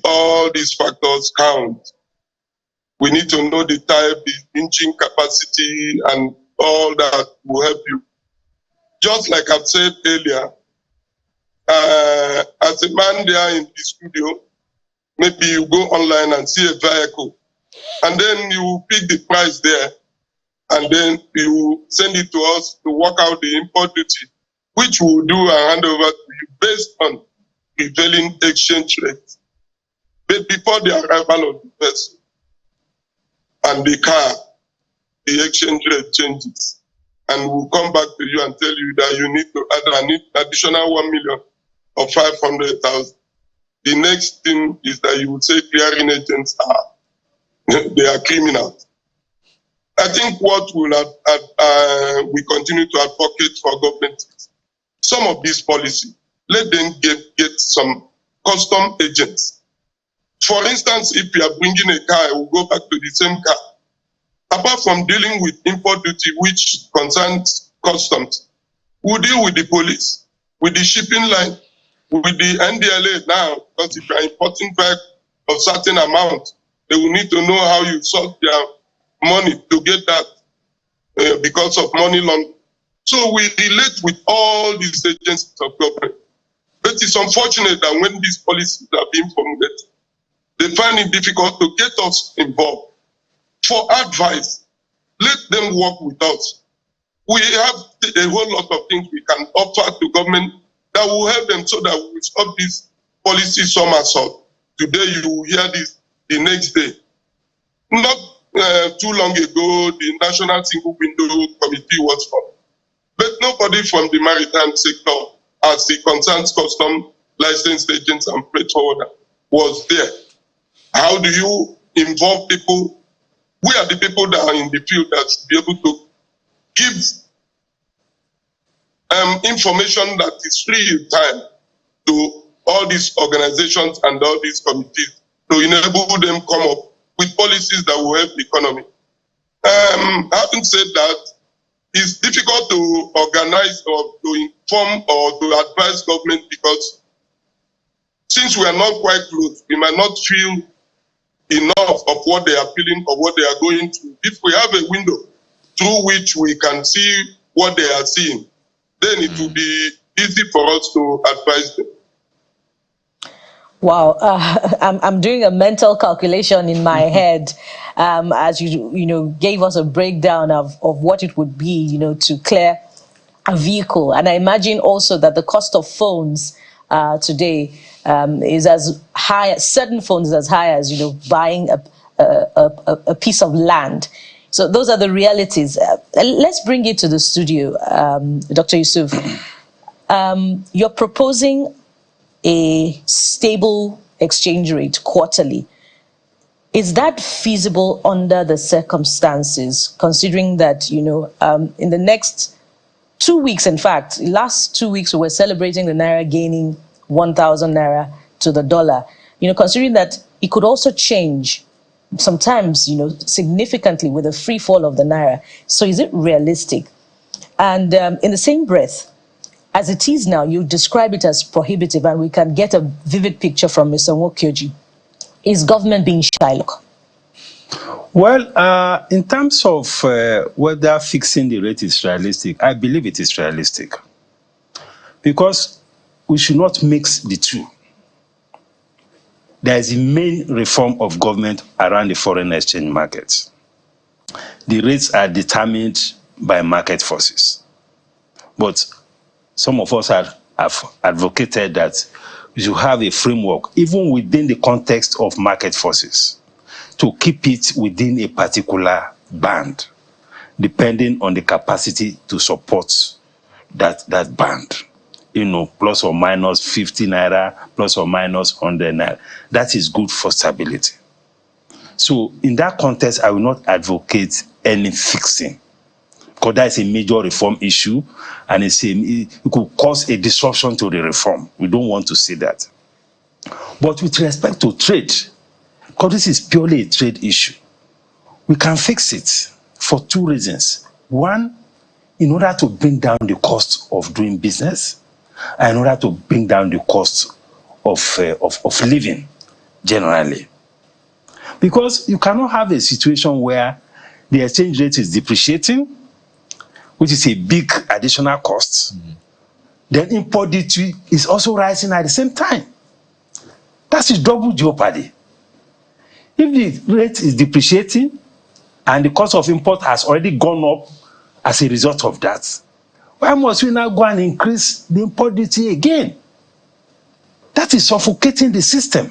All these factors count. We need to know the type, the engine capacity, and all that will help you. Just like I've said earlier, as a man there in the studio, maybe you go online and see a vehicle, and then you pick the price there, and then you send it to us to work out the import duty, which we will do and hand over to you based on prevailing exchange rate. But before the arrival of the vessel and the car, the exchange rate changes. And we'll come back to you and tell you that you need to add an additional 1 million of 500,000. The next thing is that you would say clearing agents they are criminals. I think what we continue to advocate for government is some of these policies, let them get some custom agents. For instance, if you are bringing a car, we'll go back to the same car. Apart from dealing with import duty, which concerns customs, we'll deal with the police, with the shipping line, with the NDLA now, because if you are importing back of certain amount, they will need to know how you sort their money to get that because of money laundering. So we relate with all these agencies of government. But it's unfortunate that when these policies are being formulated, they find it difficult to get us involved. For advice, let them work with us. We have a whole lot of things we can offer to government that will help them so that we will stop this policy somersault. Today you will hear this, the next day. Not too long ago, the National Single Window Committee was formed. But nobody from the maritime sector, as the concerns custom licensed agents and freight forwarder, was there. How do you involve people? We are the people that are in the field that should be able to give information that is real time to all these organizations and all these committees to enable them come up with policies that will help the economy. Having said that, it's difficult to organize or to inform or to advise government because since we are not quite close, we might not feel enough of what they are feeling or what they are going through. If we have a window through which we can see what they are seeing, then it will be easy for us to advise them. Wow, I'm doing a mental calculation in my head as you gave us a breakdown of what it would be, to clear a vehicle. And I imagine also that the cost of phones today is as high, certain phones as high as, buying a piece of land. So those are the realities. Let's bring it to the studio, Dr. Yusuf. You're proposing a stable exchange rate quarterly. Is that feasible under the circumstances, considering that, in the next 2 weeks, in fact, last 2 weeks, we were celebrating the Naira gaining 1,000 Naira to the dollar, considering that it could also change sometimes, significantly with the free fall of the Naira. So is it realistic? And in the same breath, as it is now, you describe it as prohibitive, and we can get a vivid picture from Mr. Nwokyoji. Is government being Shylock? Well, in terms of whether fixing the rate is realistic, I believe it is realistic. Because we should not mix the two. There is a main reform of government around the foreign exchange market. The rates are determined by market forces. But some of us have advocated that we should have a framework, even within the context of market forces, to keep it within a particular band, depending on the capacity to support that band. Plus or minus 50 Naira, plus or minus 100 Naira. That is good for stability. So in that context, I will not advocate any fixing, because that is a major reform issue, and it could cause a disruption to the reform. We don't want to see that. But with respect to trade, because this is purely a trade issue, we can fix it for two reasons. One, in order to bring down the cost of doing business, and in order to bring down the cost of living generally. Because you cannot have a situation where the exchange rate is depreciating, which is a big additional cost. Then import duty is also rising at the same time. That's a double jeopardy. If the rate is depreciating and the cost of import has already gone up as a result of that, why must we now go and increase the import duty again? That is suffocating the system.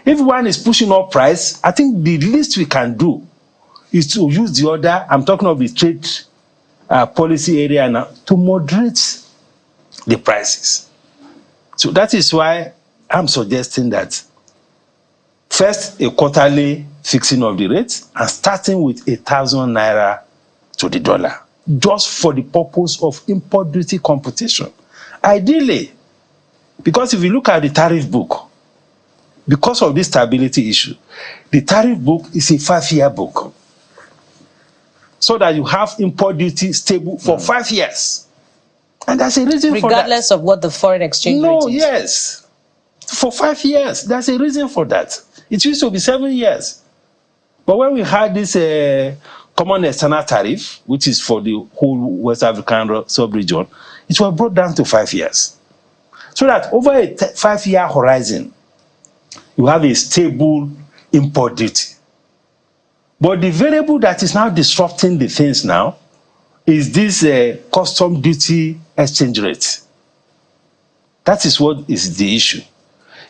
If one is pushing up price, I think the least we can do is to use the other, I'm talking of the trade policy area now, to moderate the prices. So that is why I'm suggesting that first, a quarterly fixing of the rates and starting with 1,000 naira to the dollar, just for the purpose of import duty computation. Ideally, because if you look at the tariff book, because of this stability issue, the tariff book is a 5-year book. So that you have import duty stable for 5 years. And that's a reason for that. Regardless of what the foreign exchange rate is. Yes. For 5 years. That's a reason for that. It used to be 7 years. But when we had this common external tariff, which is for the whole West African sub-region, it was brought down to 5 years. So that over a 5-year horizon, you have a stable import duty. But the variable that is now disrupting the things now is this custom duty exchange rate. That is what is the issue.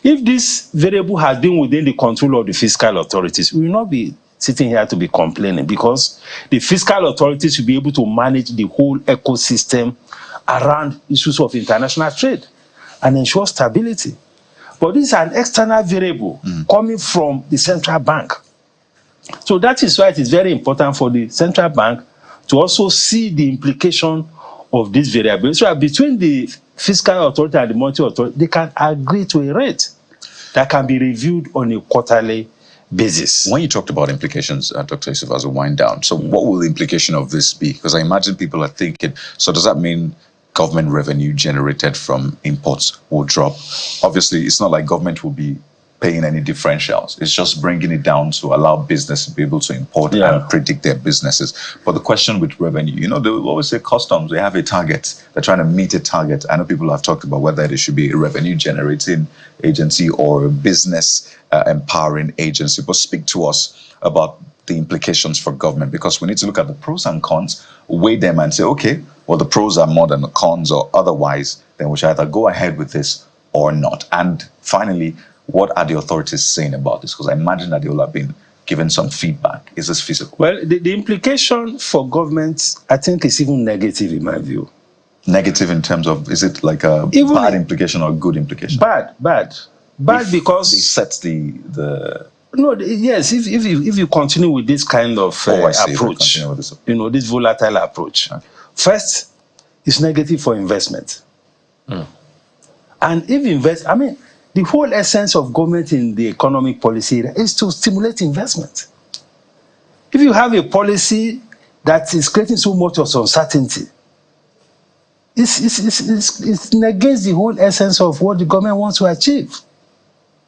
If this variable has been within the control of the fiscal authorities, we will not be sitting here to be complaining, because the fiscal authorities will be able to manage the whole ecosystem around issues of international trade and ensure stability. But this is an external variable coming from the central bank. So that is why it is very important for the central bank to also see the implication of this variable. So between the fiscal authority and the monetary authority, they can agree to a rate that can be reviewed on a quarterly basis. When you talked about implications, Dr. Yusuf, as a wind down, so what will the implication of this be? Because I imagine people are thinking, so does that mean government revenue generated from imports will drop? Obviously, it's not like government will be paying any differentials. It's just bringing it down to allow business to be able to import and predict their businesses. But the question with revenue, you know, they will always say customs, they have a target. They're trying to meet a target. I know people have talked about whether it should be a revenue generating agency or a business empowering agency. But speak to us about the implications for government, because we need to look at the pros and cons, weigh them and say, okay, well, the pros are more than the cons, or otherwise, then we should either go ahead with this or not. And finally, what are the authorities saying about this? Because I imagine that they will have been given some feedback. Is this feasible? Well, the implication for government, I think, is even negative in my view. Negative in terms of, is it like a bad implication or good implication? Bad If because they set the no, yes, if you continue with this kind of approach, you know, this volatile approach, first, it's negative for investment. And if I mean, the whole essence of government in the economic policy is to stimulate investment. If you have a policy that is creating so much of uncertainty, it negates the whole essence of what the government wants to achieve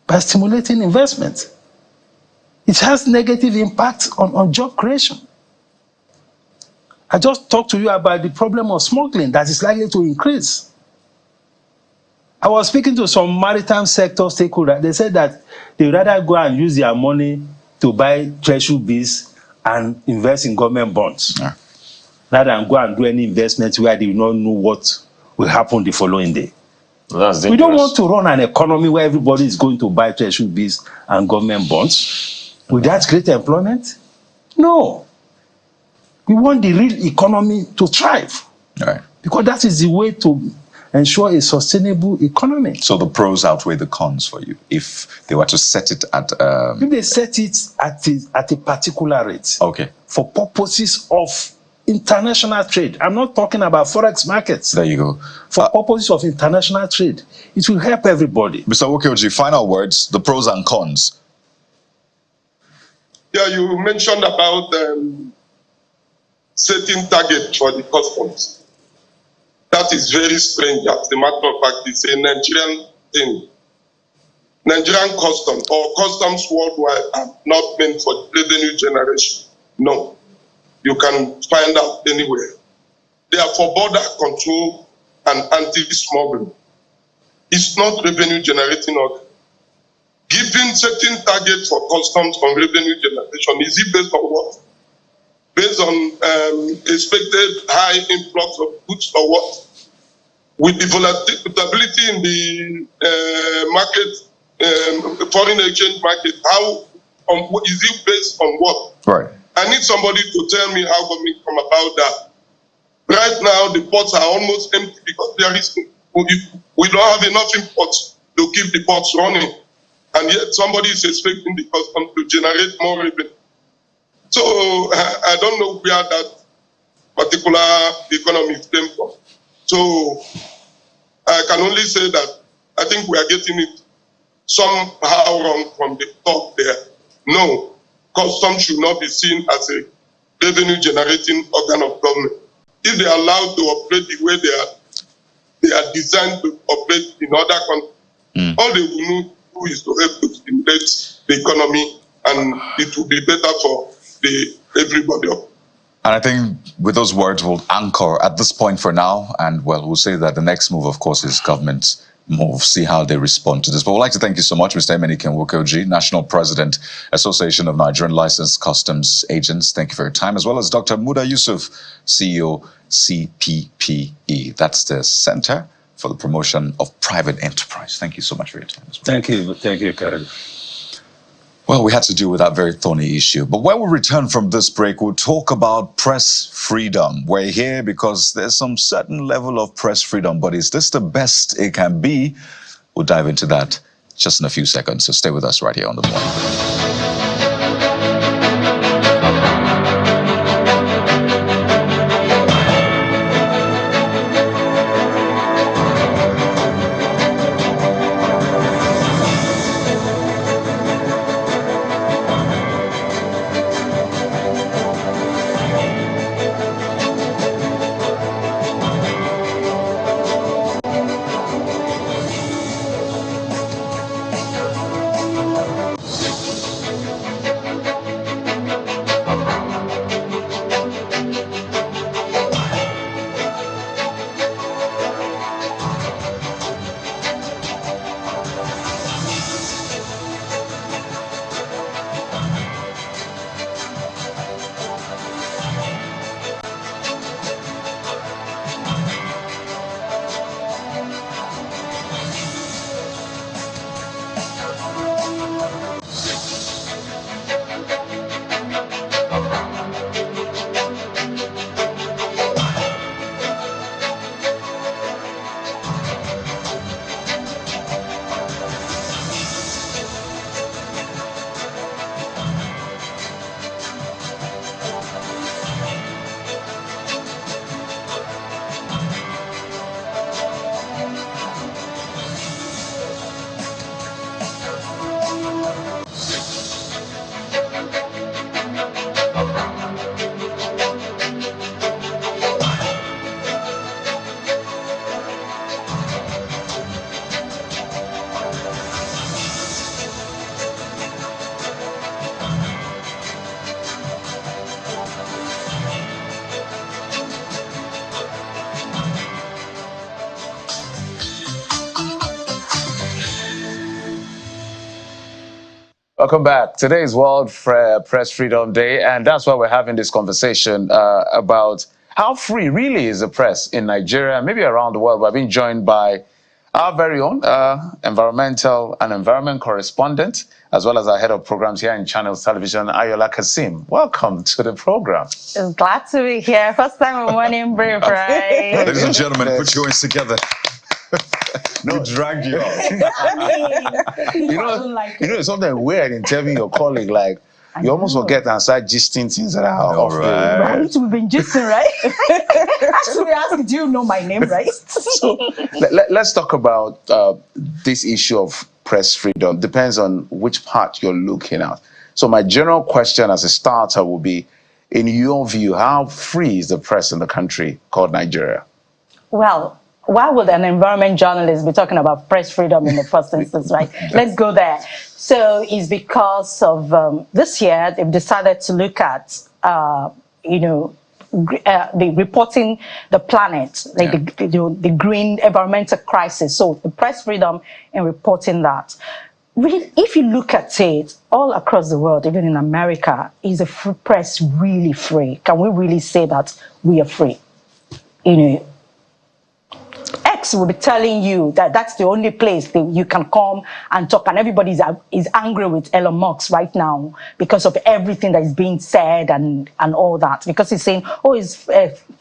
by stimulating investment. It has negative impact on job creation. I just talked to you about the problem of smuggling that is likely to increase. I was speaking to some maritime sector stakeholders. They said that they rather go and use their money to buy treasury bills and invest in government bonds, rather than go and do any investment where they do not know what will happen the following day. We don't want to run an economy where everybody is going to buy treasury bills and government bonds. Will that create employment? No. We want the real economy to thrive. Because that is the way to ensure a sustainable economy. So the pros outweigh the cons for you if they were to set it at... if they set it at a particular rate. Okay. For purposes of international trade. I'm not talking about forex markets. There you go. For purposes of international trade. It will help everybody. Mr. Wokeoji, final words, the pros and cons. Yeah, you mentioned about setting target for the customs. That is very strange. As a matter of fact, it's a Nigerian thing. Nigerian customs or customs worldwide are not meant for revenue generation. No. You can find out anywhere. They are for border control and anti-smuggling. It's not revenue generating organ. Giving certain targets for customs on revenue generation, is it based on what? Based on expected high influx of goods or what? With the volatility in the market, foreign exchange market, is it based on what? Right. I need somebody to tell me how government come about that. Right now, the ports are almost empty because there is we don't have enough imports to keep the ports running, and yet somebody is expecting the custom to generate more revenue. So I don't know where that particular economy came from. So I can only say that I think we are getting it somehow wrong from the top there. No, custom should not be seen as a revenue generating organ of government. If they are allowed to operate the way they are designed to operate in other countries, all they will do is to help to stimulate the economy, and it will be better for everybody. And I think with those words, we'll anchor at this point for now. And well, we'll say that the next move, of course, is government move, see how they respond to this. But we'd like to thank you so much, Mr. Emenike Nwokoji, National President, Association of Nigerian Licensed Customs Agents. Thank you for your time, as well as Dr. Muda Yusuf, CEO, CPPE. That's the Center for the Promotion of Private Enterprise. Thank you so much for your time as well. Thank you, Karen. Well, we had to deal with that very thorny issue. But when we return from this break, we'll talk about press freedom. We're here because there's some certain level of press freedom, but is this the best it can be? We'll dive into that just in a few seconds. So stay with us right here on The Morning. Welcome back. Today is World Press Freedom Day, and that's why we're having this conversation about how free really is the press in Nigeria, maybe around the world. We're being joined by our very own environmental and environment correspondent, as well as our head of programs here in Channels Television, Ayola Kashim. Welcome to the program. Glad to be here. First time on Morning Brief, right? Ladies and gentlemen, put your hands together. No, dragged you out. You know, something weird in telling your colleague, like, you almost forget and start gisting things that are off. Right, we've been gisting, right? Actually, we asked, do you know my name, right? So let's talk about this issue of press freedom. Depends on which part you're looking at. So my general question as a starter will be, in your view, how free is the press in the country called Nigeria? Well, why would an environment journalist be talking about press freedom in the first instance, right? Let's go there. So it's because of this year, they've decided to look at, the reporting the planet, like the green environmental crisis. So the press freedom and reporting that. Really, if you look at it all across the world, even in America, is the free press really free? Can we really say that we are free? X will be telling you that that's the only place that you can come and talk, and everybody is angry with Elon Musk right now because of everything that is being said and all that, because he's saying, oh, it's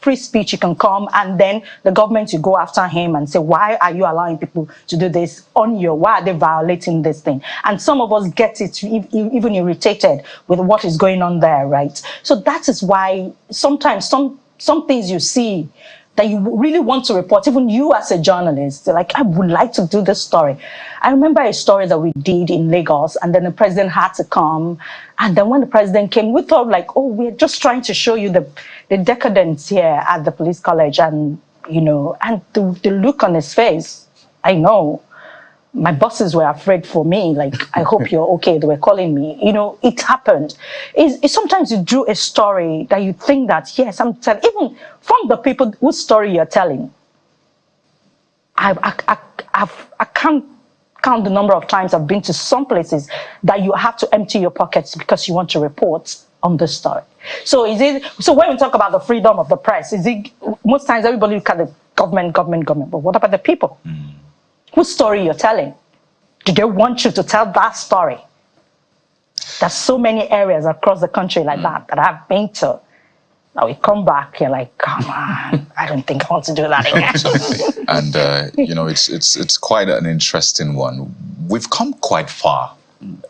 free speech, you can come, and then the government will go after him and say, why are you allowing people to do this on your, why are they violating this thing? And some of us get it even irritated with what is going on there, right? So that is why sometimes some things you see that you really want to report, even you as a journalist, like, I would like to do this story. I remember a story that we did in Lagos, and then the president had to come. And then when the president came, we thought like, oh, we're just trying to show you the decadence here at the police college. And, you know, and the look on his face, I know. My bosses were afraid for me, like, I hope you're okay. They were calling me. You know, it happened. It's sometimes you drew a story that you think that, yes, I'm telling, even from the people whose story you're telling. I can't count the number of times I've been to some places that you have to empty your pockets because you want to report on this story. So when we talk about the freedom of the press, most times everybody look at the government, but what about the people? Whose story you're telling? Do they want you to tell that story? There's so many areas across the country like that I've been to. Now we come back, you're like, come on, I don't think I want to do that again. Exactly. And, you know, it's quite an interesting one. We've come quite far,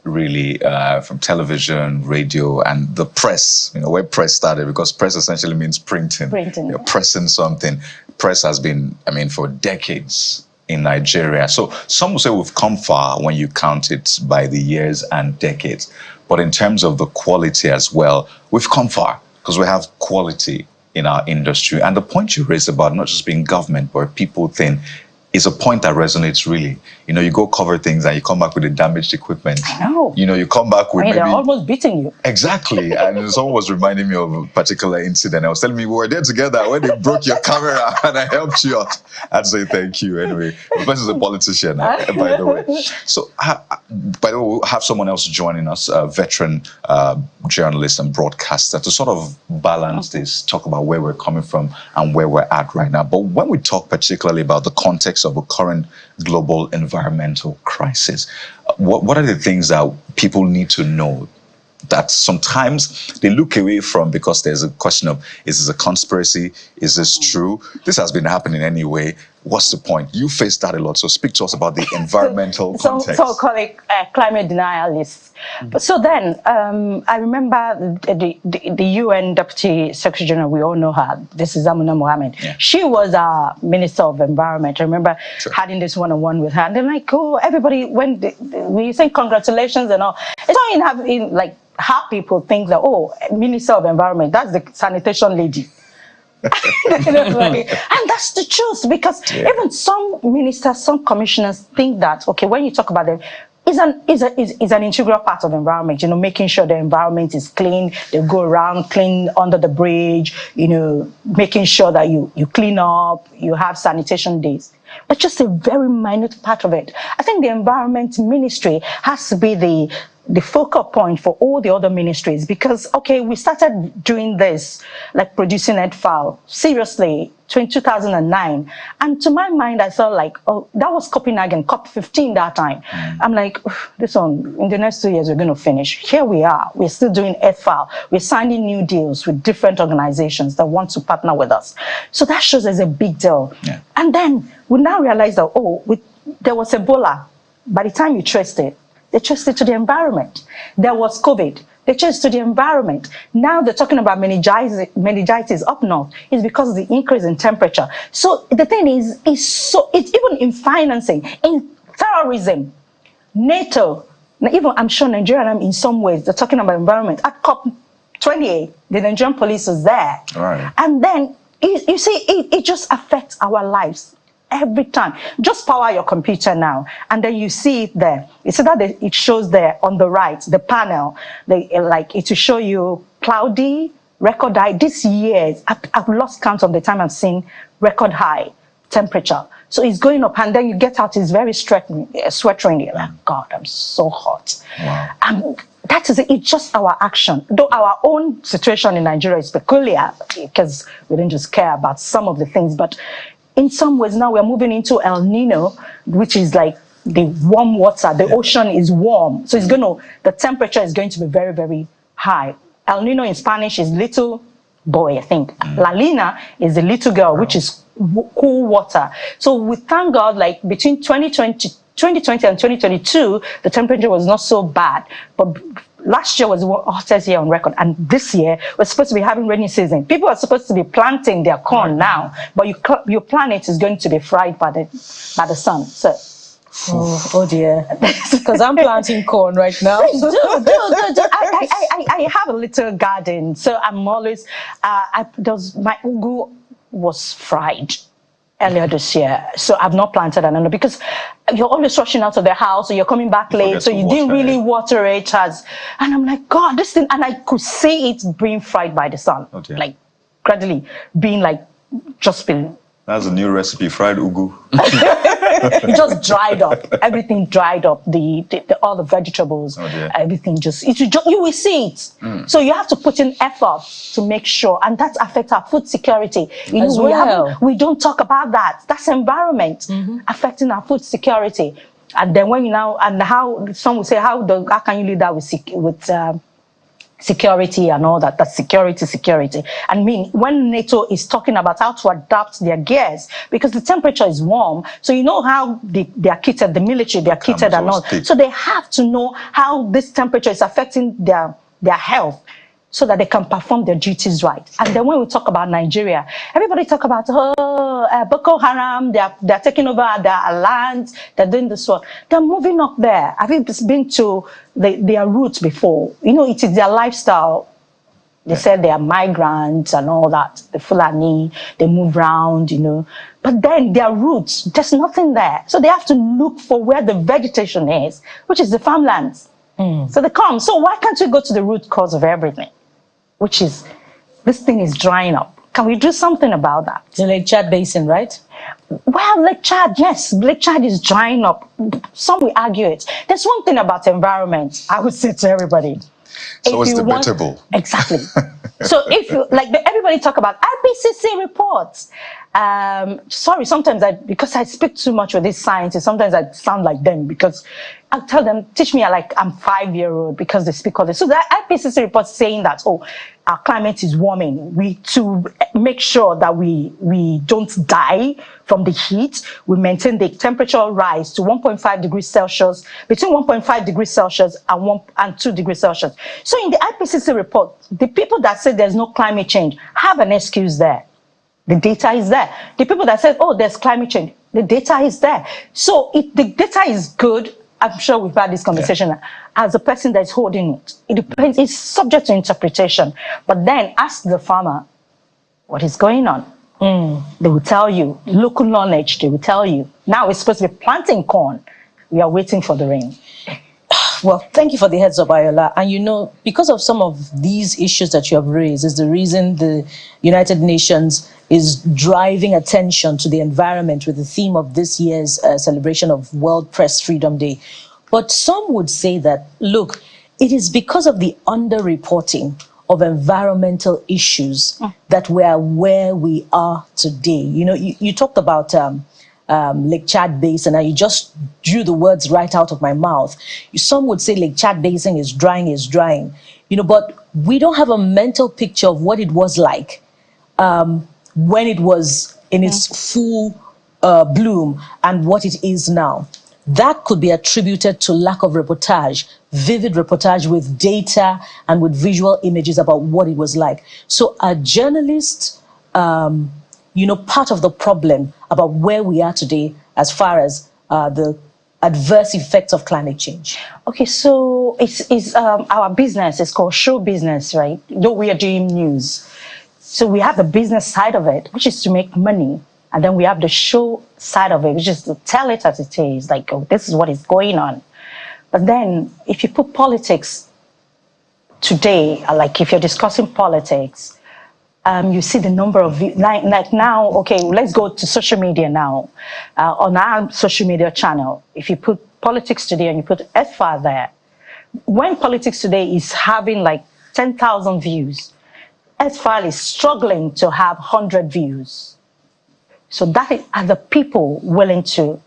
really, from television, radio, and the press, you know, where press started, because press essentially means printing. You're pressing something. Press has been, I mean, for decades in Nigeria. So some will say we've come far when you count it by the years and decades. But in terms of the quality as well, we've come far because we have quality in our industry. And the point you raised about not just being government, but a people thing is a point that resonates really. You know, you go cover things and you come back with the damaged equipment. I know. You know, you come back with they're almost beating you. Exactly. And someone was reminding me of a particular incident. I was telling me we were there together when they broke your camera and I helped you out. I'd say thank you anyway. The person's a politician, by the way. So, by the way, we'll have someone else joining us, a veteran journalist and broadcaster, to sort of balance this, talk about where we're coming from and where we're at right now. But when we talk particularly about the context of a current global environmental crisis, what are the things that people need to know that sometimes they look away from because there's a question of, is this a conspiracy? Is this true? This has been happening anyway. What's the point? You face that a lot. So speak to us about the environmental context. So call it climate denialists. So then, I remember the UN Deputy Secretary General, we all know her. This is Amina Mohammed. Yeah. She was our Minister of Environment. I remember having this one-on-one with her. And then like, oh, everybody, when we say congratulations and all, it's not in like, how people think that, oh, Minister of Environment, that's the sanitation lady. And that's the truth, because even some ministers, some commissioners think that, okay, when you talk about them, is an integral part of the environment, you know, making sure the environment is clean, they go around, clean under the bridge, you know, making sure that you clean up, you have sanitation days. But just a very minute part of it. I think the Environment Ministry has to be the focal point for all the other ministries, because, okay, we started doing this, like producing EdFile, seriously, 2009. And to my mind, I felt like, oh, that was Copenhagen, COP15 that time. I'm like, this one, in the next 2 years, we're going to finish. Here we are. We're still doing EdFile. We're signing new deals with different organizations that want to partner with us. So that shows there's a big deal. Yeah. And then we now realize that, there was Ebola. By the time you traced it, they traced it to the environment. There was COVID. They traced it to the environment. Now they're talking about meningitis up north. It's because of the increase in temperature. So the thing is it's even in financing, in terrorism, NATO, even I'm sure Nigeria in some ways, they're talking about environment. At COP28, the Nigerian police was there. Right. And then, you see, it just affects our lives. Every time, just power your computer now, and then you see it there. You see that it shows there on the right, the panel, it will show you cloudy, record high. This year, I've lost count of the time I've seen record high temperature. So it's going up, and then you get out, it's very sweating. You're like, God, I'm so hot. Wow. And that is it. It's just our action. Though our own situation in Nigeria is peculiar, because we don't just care about some of the things, but in some ways now we're moving into El Nino, which is like the warm water. The ocean is warm. So the temperature is going to be very, very high. El Nino in Spanish is little boy, I think. La Lina is the little girl, which is cool water. So we thank God, like between 2020 and 2022, the temperature was not so bad. But last year was the hottest year on record. And this year, we're supposed to be having rainy season. People are supposed to be planting their corn now, but your planet is going to be fried by the sun. So. Oh dear, because I'm planting corn right now. I have a little garden, so I'm always. My ugu was fried earlier this year, so I've not planted another because you're always rushing out of the house, or you're coming back late, so you didn't really water it. And I'm like, God, this thing, and I could see it being fried by the sun, like gradually being like just been. That's a new recipe, fried ugu. It just dried up. Everything dried up. All the vegetables, everything you will see it. So you have to put in effort to make sure, and that affects our food security. We don't talk about that. That's environment affecting our food security. And then how some will say, how can you lead that with security and all that? That's security. And when NATO is talking about how to adapt their gears, because the temperature is warm, so you know how they are kitted, the military, they are kitted and all. So they have to know how this temperature is affecting their health, so that they can perform their duties right. And then when we talk about Nigeria, everybody talk about Boko Haram, they're taking over their lands, they're doing this one. They're moving up there. Have you been to their roots before? It is their lifestyle. They said they are migrants and all that. The Fulani, they move around, But then their roots, there's nothing there. So they have to look for where the vegetation is, which is the farmlands. So they come. So why can't we go to the root cause of everything? Which is, this thing is drying up. Can we do something about that? The Lake Chad Basin, right? Well, Lake Chad, yes. Lake Chad is drying up. Some will argue it. There's one thing about environment, I would say to everybody. So it's debatable. Exactly. So if you, everybody talk about IPCC reports. Sorry, sometimes because I speak too much with these scientists, sometimes I sound like them because I tell them, teach me like I'm 5-year-old because they speak all this. So the IPCC report saying that, our climate is warming. To make sure that we don't die from the heat, we maintain the temperature rise to 1.5 degrees Celsius, between 1.5 degrees Celsius and 2 degrees Celsius. So in the IPCC report, the people that say there's no climate change have an excuse there. The data is there. The people that said, there's climate change, the data is there. So if the data is good, I'm sure we've had this conversation, as a person that's holding it. It depends, it's subject to interpretation. But then ask the farmer what is going on. They will tell you. Local knowledge, they will tell you. Now we're supposed to be planting corn. We are waiting for the rain. Well, thank you for the heads up, Ayola. And because of some of these issues that you have raised is the reason the United Nations is driving attention to the environment with the theme of this year's celebration of World Press Freedom Day. But some would say that, look, it is because of the underreporting of environmental issues that we are where we are today. You talked about Lake Chad Basin, and you just drew the words right out of my mouth. Some would say Lake Chad Basin is drying, but we don't have a mental picture of what it was like when it was in its full bloom and what it is now. That could be attributed to lack of reportage, vivid reportage with data and with visual images about what it was like. So are journalists, part of the problem about where we are today as far as the adverse effects of climate change? Okay, so it's our business is called show business, right? Though we are doing news. So we have the business side of it, which is to make money. And then we have the show side of it, which is to tell it as it is, like, this is what is going on. But then if you put politics today, like if you're discussing politics, you see the number of, like now, okay, let's go to social media now. On our social media channel, if you put Politics Today and you put FR there, when Politics Today is having like 10,000 views, S-File is struggling to have 100 views. So that is, are the people willing to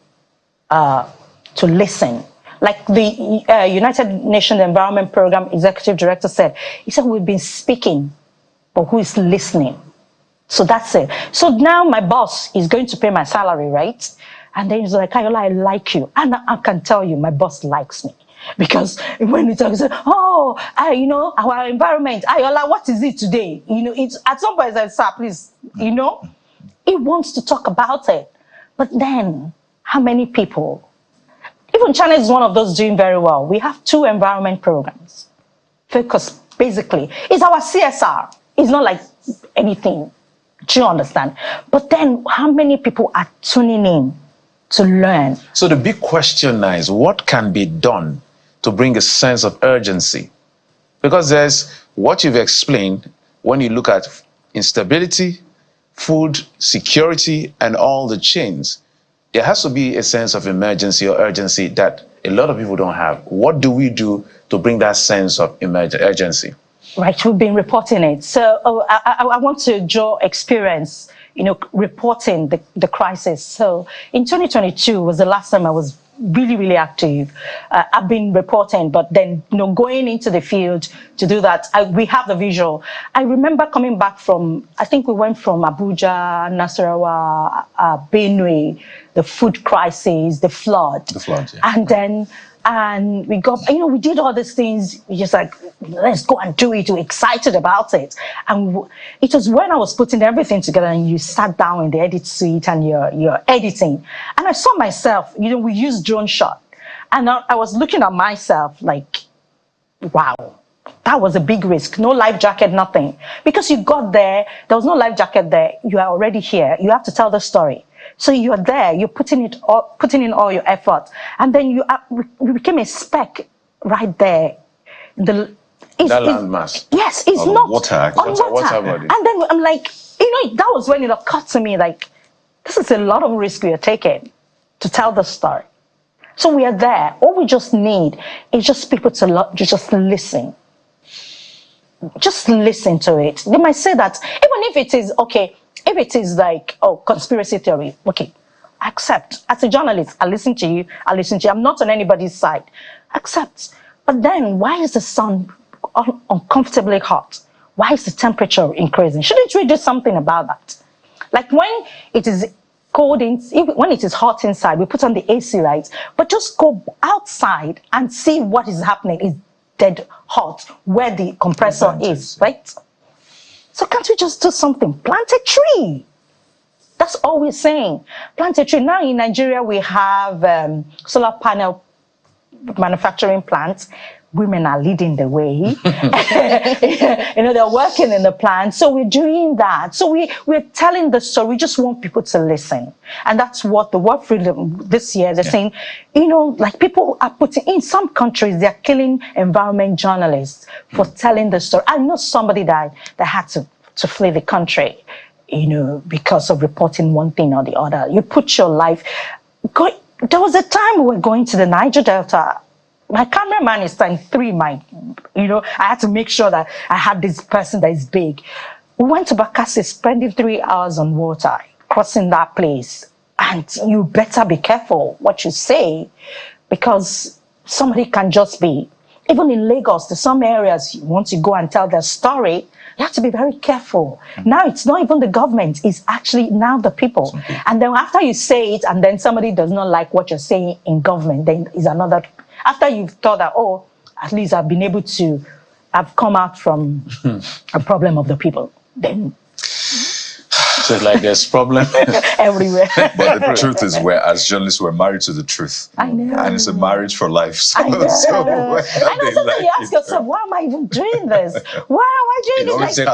listen? Like the United Nations Environment Program Executive Director said, he said, we've been speaking, but who is listening? So that's it. So now my boss is going to pay my salary, right? And then he's like, Ayola, I like you. And I can tell you, my boss likes me. Because when we talk, he said, our environment, Ayola, what is it today? It's at some point I said, sir, please, he wants to talk about it. But then, how many people? Even China is one of those doing very well. We have 2 environment programs. Focus, basically. It's our CSR. It's not like anything. Do you understand? But then, how many people are tuning in to learn? So the big question now is, what can be done to bring a sense of urgency? Because there's what you've explained when you look at instability, food security, and all the chains. There has to be a sense of emergency or urgency that a lot of people don't have. What do we do to bring that sense of urgency? Right, we've been reporting it. So I want to draw experience, reporting the crisis. So in 2022 was the last time I was really, really active. I've been reporting, but then, going into the field to do that, we have the visual. I remember coming back from, I think we went from Abuja, Nasarawa, Benue, the food crisis, the flood. The flood, yeah. And then, and we got, we did all these things, just like, let's go and do it. We're excited about it. And it was when I was putting everything together and you sat down in the edit suite and you're editing. And I saw myself, we used drone shot. And I was looking at myself like, wow, that was a big risk. No life jacket, nothing. Because you got there was no life jacket there. You are already here. You have to tell the story. So you're there, you're putting in all your effort. And then you became a speck right there. That landmass. Yes, it's on not water, on water. Body. And then I'm like, that was when it occurred to me, like, this is a lot of risk we are taking to tell the story. So we are there. All we just need is just people to just listen. Just listen to it. They might say that, even if it is, okay, if it is like, conspiracy theory, okay, accept. As a journalist, I listen to you. I'm not on anybody's side. Accept. But then, why is the sun uncomfortably hot? Why is the temperature increasing? Shouldn't we do something about that? Like when it is cold, when it is hot inside, we put on the AC, right? But just go outside and see what is happening. It's dead hot where the compressor is, right? So can't we just do something? Plant a tree. That's all we're saying. Plant a tree. Now in Nigeria, we have solar panel manufacturing plants. Women are leading the way. They're working in the plant. So we're doing that. So we're telling the story. We just want people to listen. And that's what the World Freedom this year, they're saying, like people are putting, in some countries, they're killing environment journalists for telling the story. I know somebody that had to flee the country, because of reporting one thing or the other. You put your life, there was a time we were going to the Niger Delta. My cameraman is times 3. I had to make sure that I had this person that is big. We went to Bakassi, spending 3 hours on water, crossing that place. And you better be careful what you say, because somebody can just be, even in Lagos, there's some areas you want to go and tell their story, you have to be very careful. Now it's not even the government, it's actually now the people. And then after you say it and then somebody does not like what you're saying in government, then is another. After you've thought that, at least I've been able to, I've come out from a problem of the people, then. So it's like there's problem everywhere. But the truth is, as journalists, we're married to the truth. I know. And it's a marriage for life. So, I know. Sometimes you ask yourself, why am I even doing this? Why am I doing this? I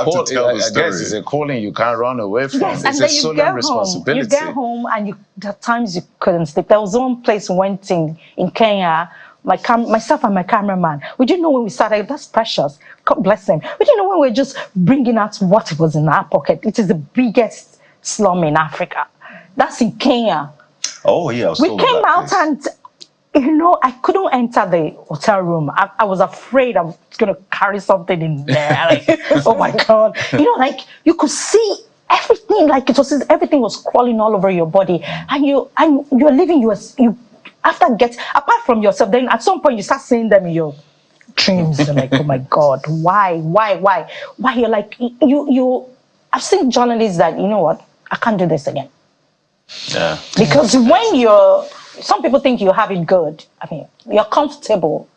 guess it's a calling you can't run away from. Yes, it's a solemn responsibility. You get home and at times you couldn't sleep. There was one place we went in Kenya, myself and my cameraman. We didn't know when we started. That's precious. God bless him. We didn't know when we were just bringing out what was in our pocket. It is the biggest slum in Africa. That's in Kenya. Oh, yeah. We came out and, I couldn't enter the hotel room. I was afraid I was going to carry something in there. Like, oh my God. You could see everything, like it was, everything was crawling all over your body, and you're living, you after apart from yourself, then at some point you start seeing them in your dreams. You're like, oh my God, why? You're like, I've seen journalists that, you know what, I can't do this again. Yeah. Because when some people think you have it good. I mean, you're comfortable.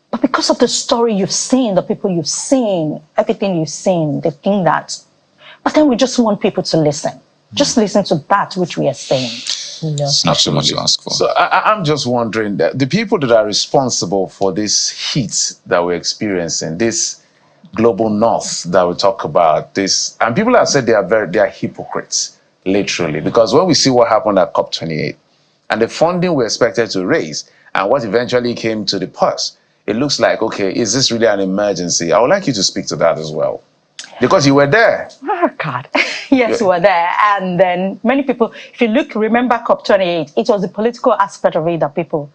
But because of the story you've seen, the people you've seen, everything you've seen, they think that. But then we just want people to listen. Just listen to that which we are saying. It's not so much to ask for. So I'm just wondering, that the people that are responsible for this heat that we're experiencing, this global north that we talk about, this, and people have said they are hypocrites, literally, because when we see what happened at COP28 and the funding we expected to raise and what eventually came to the purse, it looks like, okay, is this really an emergency? I would like you to speak to that as well, because you were there. Oh, God. Yes, we were there. And then many people, if you remember COP28, it was the political aspect of it that people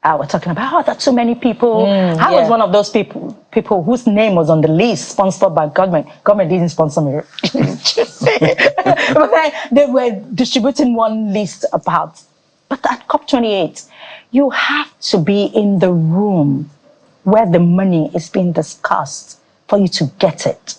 were talking about. Oh, that's so many people. I was one of those people whose name was on the list sponsored by government. Government didn't sponsor me. But then they were distributing one list about. But at COP28, you have to be in the room where the money is being discussed for you to get it.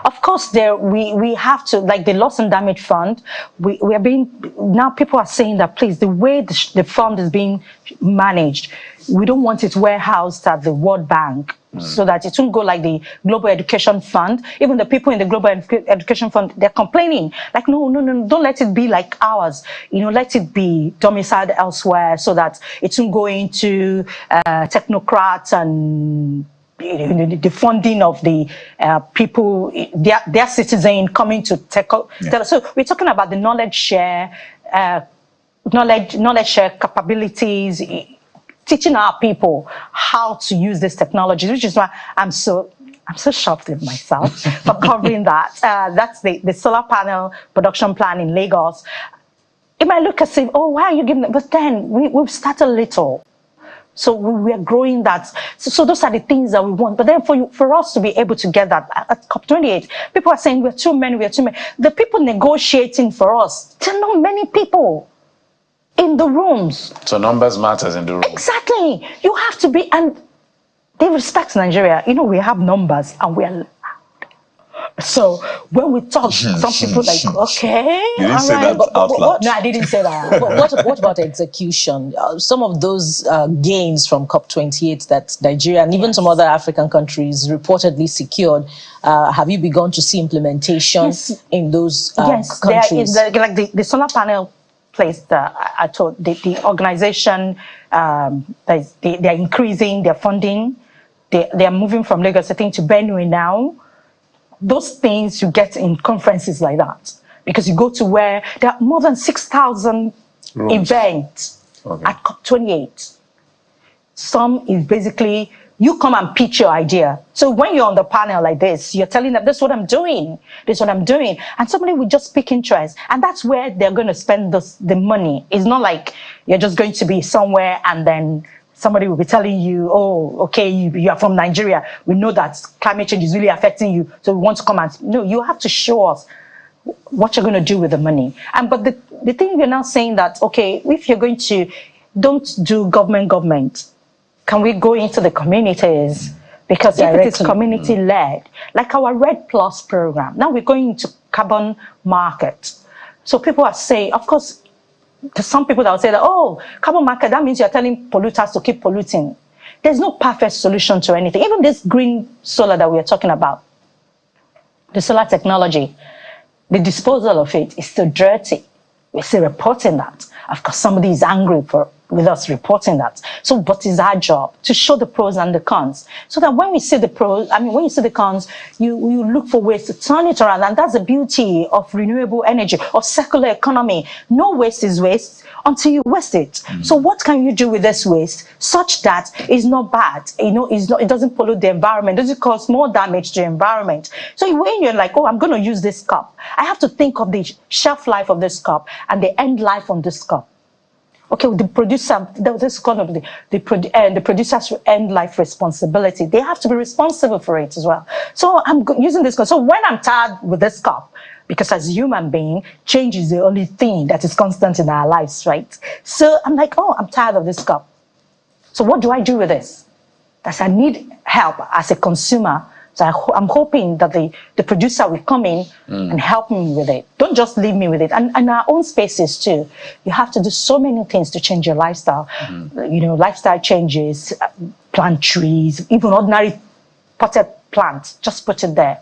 Of course, we have to, like the loss and damage fund, we are being, now people are saying that, please, the way the fund is being managed, we don't want it warehoused at the World Bank, so that it won't go like the Global Education Fund. Even the people in the Global Education Fund, they're complaining, like, no, don't let it be like ours. Let it be domiciled elsewhere so that it won't go into technocrats and the funding of the people, their citizen coming to tell us. So we're talking about the knowledge share, knowledge share capabilities, teaching our people how to use these technologies, which is why I'm so shocked with myself for covering that. That's the solar panel production plan in Lagos. It might look as if, oh, why are you giving that? But then we've started little. So we are growing that. So those are the things that we want. But then for us to be able to get that at COP28, people are saying we're too many. The people negotiating for us, there are not many people in the rooms. So numbers matters in the room. Exactly. You have to be, and they respect Nigeria. We have numbers and we are loud. So when we talk, some people like, okay. You didn't say that out loud. No, I didn't say that. What about execution? Some of those gains from COP28 that Nigeria and even some other African countries reportedly secured, have you begun to see implementation in those countries? There is like the solar panel place that I told the organization, they're increasing their funding. They are moving from Lagos, I think, to Benue now. Those things you get in conferences like that, because you go to where there are more than 6,000 events at COP28. Some is basically you come and pitch your idea. So when you're on the panel like this, you're telling them, this is what I'm doing. This is what I'm doing. And somebody will just pick interest. And that's where they're going to spend the money. It's not like you're just going to be somewhere and then somebody will be telling you, oh, okay, you are from Nigeria. We know that climate change is really affecting you. So we want to come and, no, you have to show us what you're going to do with the money. But the thing we're now saying that, okay, if you're going to, don't do government, can we go into the communities? Because if it is community-led, like our Red Plus program, now we're going into carbon market. So people are saying, of course, there's some people that will say that, oh, carbon market, that means you're telling polluters to keep polluting. There's no perfect solution to anything. Even this green solar that we're talking about, the solar technology, the disposal of it is still dirty. We're still reporting that. Of course, somebody is angry with us reporting that. So what is our job? To show the pros and the cons. So that when we see the pros, when you see the cons, you look for ways to turn it around. And that's the beauty of renewable energy, of circular economy. No waste is waste until you waste it. So what can you do with this waste such that it's not bad? It doesn't pollute the environment. It doesn't cause more damage to the environment. So when you're like, oh, I'm going to use this cup, I have to think of the shelf life of this cup and the end life on this cup. Okay, the producer, this is called the producers end life responsibility. They have to be responsible for it as well. So I'm using this. So when I'm tired with this cup, because as a human being, change is the only thing that is constant in our lives, right? So I'm like, oh, I'm tired of this cup. So what do I do with this? That I need help as a consumer. So I'm hoping that the producer will come in and help me with it. Don't just leave me with it. And our own spaces too. You have to do so many things to change your lifestyle. You know, lifestyle changes, plant trees, even ordinary potted plants. Just put it there.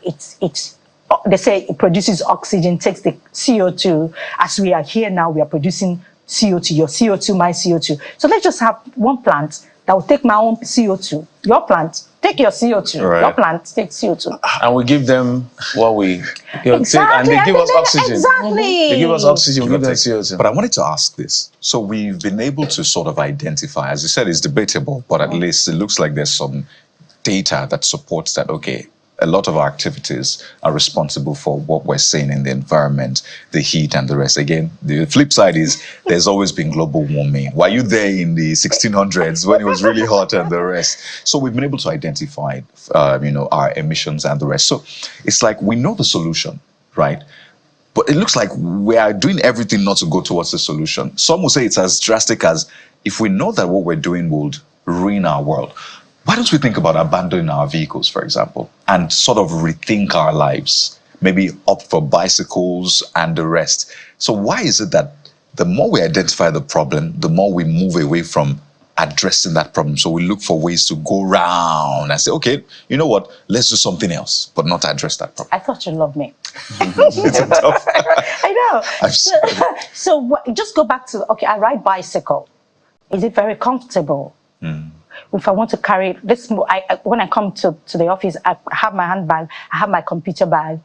It's they say it produces oxygen, takes the CO2. As we are here now, we are producing CO2. Your CO2, my CO2. So let's just have one plant that will take my own CO2. Your plant, take your CO2. Right. Your plant, take CO2. And we give them what we take, and they give us oxygen. Exactly. They give us oxygen, we give them CO2. But I wanted to ask this. So we've been able to sort of identify, as you said, it's debatable, but at least it looks like there's some data that supports that, okay, a lot of our activities are responsible for what we're seeing in the environment, the heat and the rest. Again, the flip side is there's always been global warming. Were you there in the 1600s when it was really hot and the rest? So we've been able to identify, our emissions and the rest. So it's like we know the solution, right? But it looks like we are doing everything not to go towards the solution. Some will say it's as drastic as if we know that what we're doing would ruin our world, why don't we think about abandoning our vehicles, for example, and sort of rethink our lives, maybe opt for bicycles and the rest? So why is it that the more we identify the problem, the more we move away from addressing that problem? So we look for ways to go around and say, okay, you know what, let's do something else, but not address that problem. I thought you loved me. It's a tough. I know. So just go back to, okay, I ride bicycle. Is it very comfortable? If I want to carry this, when I come to the office, I have my handbag, I have my computer bag.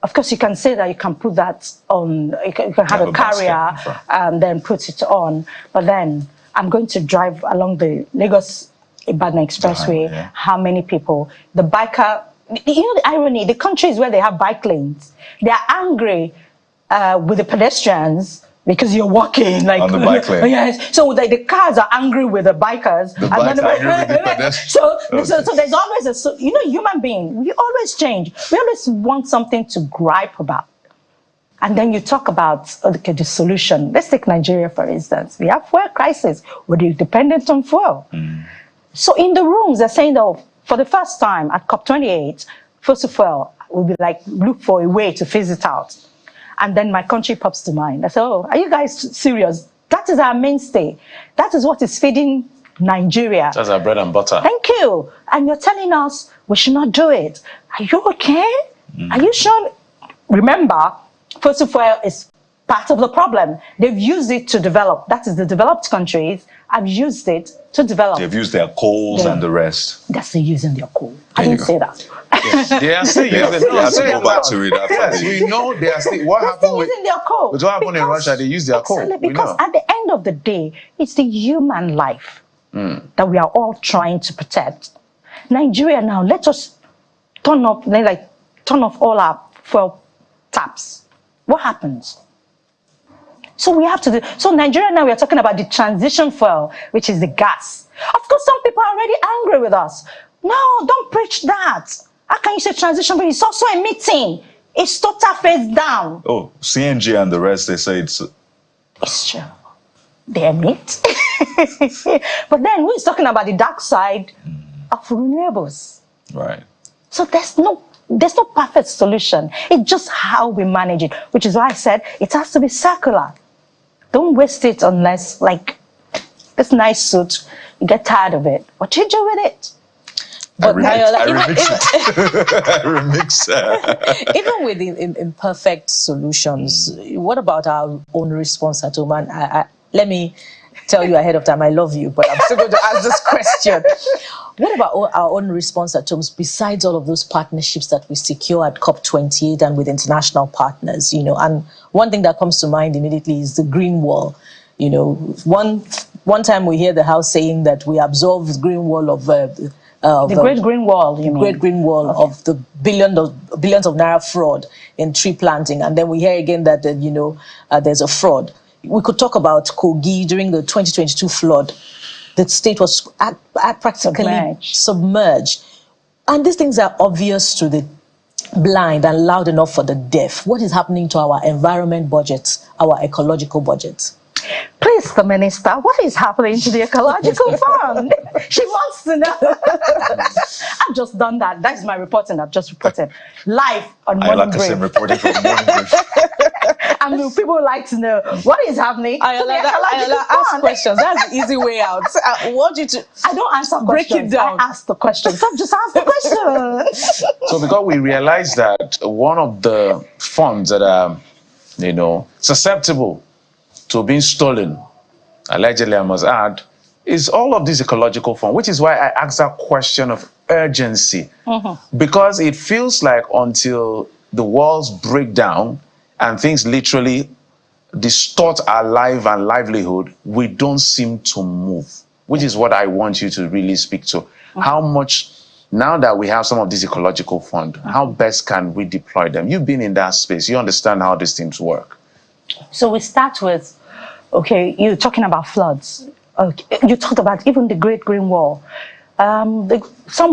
Of course, you can say that you can put that on, you can have a carrier and then put it on. But then I'm going to drive along the Lagos-Ibadan Expressway. How many people? The biker, you know the irony, the countries where they have bike lanes, they are angry with the pedestrians because you're walking like on the bike lane. Yes. So the cars are angry with the bikers. The bikes are angry with the pedestrians. So there's always human being. We always change. We always want something to gripe about. And then you talk about the solution. Let's take Nigeria, for instance. We have fuel crisis. We're dependent on fuel. So in the rooms, they're saying that for the first time at COP28, fossil fuel will be like, look for a way to phase it out. And then my country pops to mind. I said, oh, are you guys serious? That is our mainstay. That is what is feeding Nigeria. That's our bread and butter. Thank you. And you're telling us we should not do it. Are you okay? Are you sure? Remember, fossil fuel is part of the problem. They've used it to develop. That is, the developed countries have used it to develop. They've used their coals and the rest. They're still using their coal. I didn't say that. Yes, they are still using They have to go back to it after Yes, we know they are still. What happened with using their coal? what happened in Russia? They use their coal. Exactly, because at the end of the day, it's the human life that we are all trying to protect. Nigeria now, let us turn off all our fuel taps. What happens? So we have to do. So Nigeria now, we are talking about the transition fuel, which is the gas. Of course, some people are already angry with us. No, don't preach that. How can you say transition? But it's also emitting. It's total phase down. Oh, CNG and the rest, they say it's true. They emit. But then who is talking about the dark side of renewables? right. So there's no perfect solution. It's just how we manage it, which is why I said it has to be circular. Don't waste it unless, like, this nice suit, you get tired of it. What do you do with it? But I remix it. Even with imperfect solutions, what about our own response at home? And let me tell you ahead of time, I love you, but I'm still going to ask this question. What about our own response at home, besides all of those partnerships that we secure at COP28 and with international partners? And one thing that comes to mind immediately is the green wall. One time we hear the House saying that we absorb the green wall of the Great Green Wall, you mean? Great Green Wall of the billions of naira fraud in tree planting, and then we hear again that there's a fraud. We could talk about Kogi during the 2022 flood. The state was practically submerged. And these things are obvious to the blind and loud enough for the deaf. What is happening to our environment budgets, our ecological budgets? Please, the minister, what is happening to the ecological fund? She wants to know. I've just done that. That's my reporting. I've just reported live on Morning Brief. Kashim reporting from Morning Brief. And people like to know what is happening to the ecological fund. Ask questions. That's the easy way out. I want you to. I don't answer break questions. It down. I ask the questions. So just ask the questions. So because we realized that one of the funds that are, susceptible to being stolen, allegedly I must add, is all of this ecological fund, which is why I asked that question of urgency. Because it feels like until the walls break down and things literally distort our life and livelihood, we don't seem to move, which is what I want you to really speak to. How much, now that we have some of this ecological fund, how best can we deploy them? You've been in that space. You understand how these things work. So we start with, okay, you're talking about floods. Okay, you talked about even the Great Green Wall. Some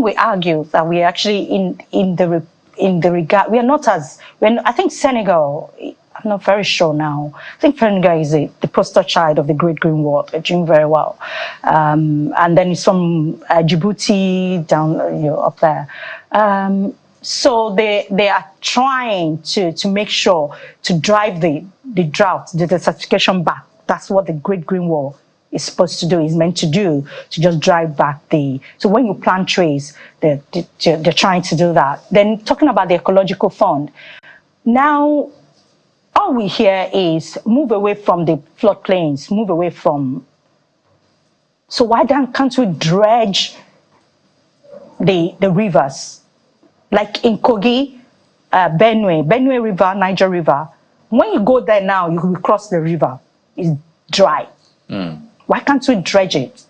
will argue that we actually in the regard, we are not as, I think Senegal, I'm not very sure now. I think Senegal is the poster child of the Great Green Wall. They're doing very well. And then it's from Djibouti down up there. So they are trying to make sure to drive the drought, the desertification back. That's what the Great Green Wall is supposed to do, is meant to do, to just drive back so when you plant trees, they're trying to do that. Then talking about the ecological fund, now all we hear is move away from the floodplains, move away from, so why can't we dredge the rivers? Like in Kogi, Benue River, Niger River, when you go there now, you will cross the river, it's dry. Why can't we dredge it?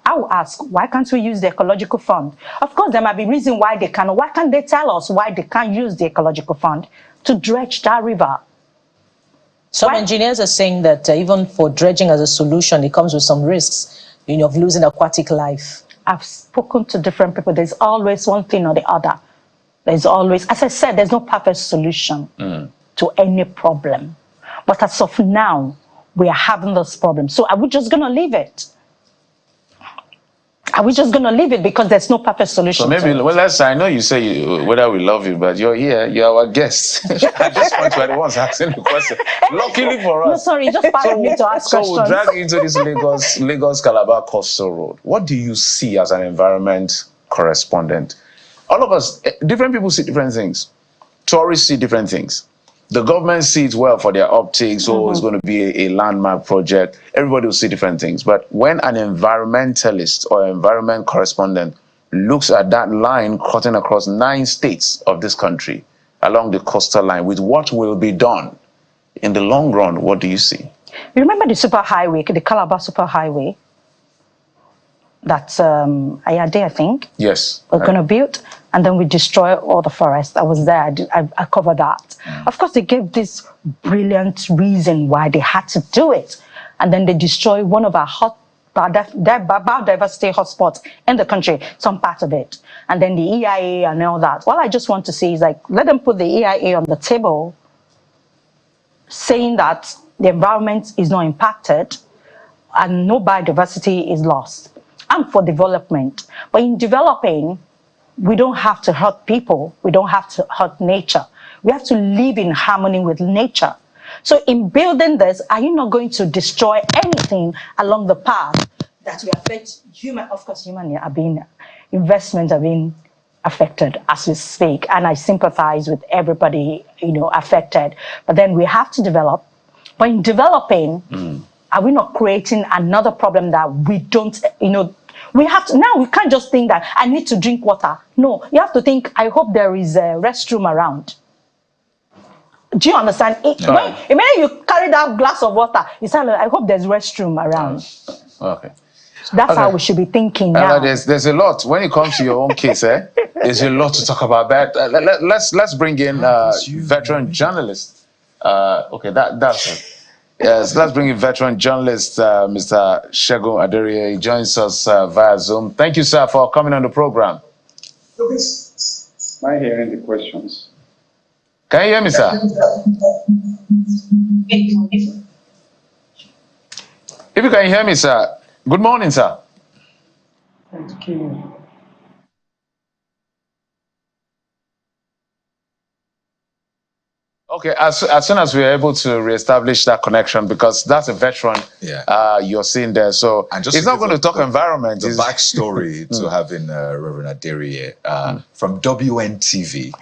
I will ask, why can't we use the ecological fund? Of course, there might be reason why they cannot. Why can't they tell us why they can't use the ecological fund to dredge that river? Some engineers are saying that even for dredging as a solution, it comes with some risks, of losing aquatic life. I've spoken to different people. There's always one thing or the other. There's always, as I said, there's no perfect solution to any problem. But as of now, we are having this problem. So are we just going to leave it? Are we just going to leave it because there's no perfect solution? So maybe, I know you say whether we love you, but you're here, you're our guest. At this point, we're the ones asking the question. Luckily for us. No, sorry, just part me to ask questions. So we'll drag into this Lagos-Calabar coastal road. What do you see as an environment correspondent? All of us, different people see different things. Tourists see different things. The government sees well for their optics, so it's going to be a landmark project. Everybody will see different things. But when an environmentalist or environment correspondent looks at that line cutting across 9 states of this country along the coastal line with what will be done in the long run, what do you see? You remember the superhighway, the Calabar superhighway? That's Ayade, I think. Yes. We're going to build, and then we destroy all the forest. I was there. I covered that. Of course, they gave this brilliant reason why they had to do it, and then they destroy one of our biodiversity hotspots in the country, some part of it, and then the EIA and all that. All I just want to say is, like, let them put the EIA on the table, saying that the environment is not impacted and no biodiversity is lost. I'm for development, but in developing, we don't have to hurt people. We don't have to hurt nature. We have to live in harmony with nature. So in building this, are you not going to destroy anything along the path that will affect human? Of course, investments are being affected as we speak, and I sympathize with everybody, affected. But then we have to develop. But in developing, are we not creating another problem that we don't, we have to, now we can't just think that I need to drink water. No, you have to think, I hope there is a restroom around. Do you understand? When you carry that glass of water, you say, I hope there's restroom around. Okay. That's how we should be thinking now. There's a lot. When it comes to your own case, there's a lot to talk about. But let's bring in veteran journalist. Okay, that's it. Yes, let's bring in veteran journalist, Mr. Segun Aderiye. He joins us via Zoom. Thank you, sir, for coming on the program. Am I hearing the questions? Can you hear me, sir? If you can hear me, sir. Good morning, sir. Thank you. Okay, as soon as we're able to reestablish that connection, because that's a veteran you're seeing there, so and just he's not going to talk environment. The backstory to having Reverend Aderiye from WNTV.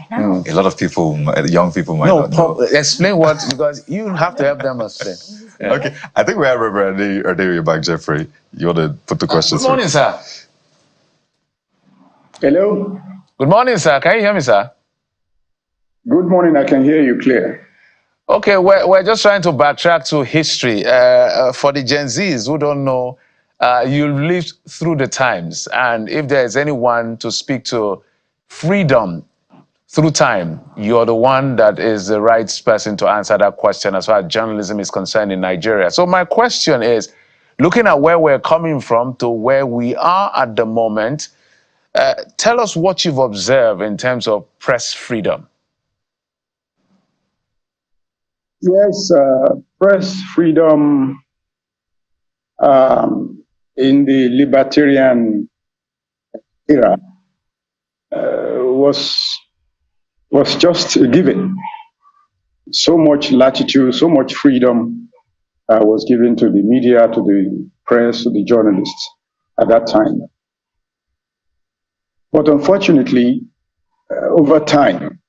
A lot of people, young people might not know. Explain what, because you have to help them explain. Yeah. Okay, I think we have Reverend Aderiye back, Jeffrey. You want to put the questions Good morning, sir. Hello? Good morning, sir. Can you hear me, sir? Good morning, I can hear you clear. Okay, we're just trying to backtrack to history. For the Gen Zs who don't know, you lived through the times, and if there is anyone to speak to freedom through time, you're the one that is the right person to answer that question as far as journalism is concerned in Nigeria. So my question is, looking at where we're coming from to where we are at the moment, tell us what you've observed in terms of press freedom. Yes, press freedom in the libertarian era was just a given. So much latitude, so much freedom was given to the media, to the press, to the journalists at that time. But unfortunately, over time,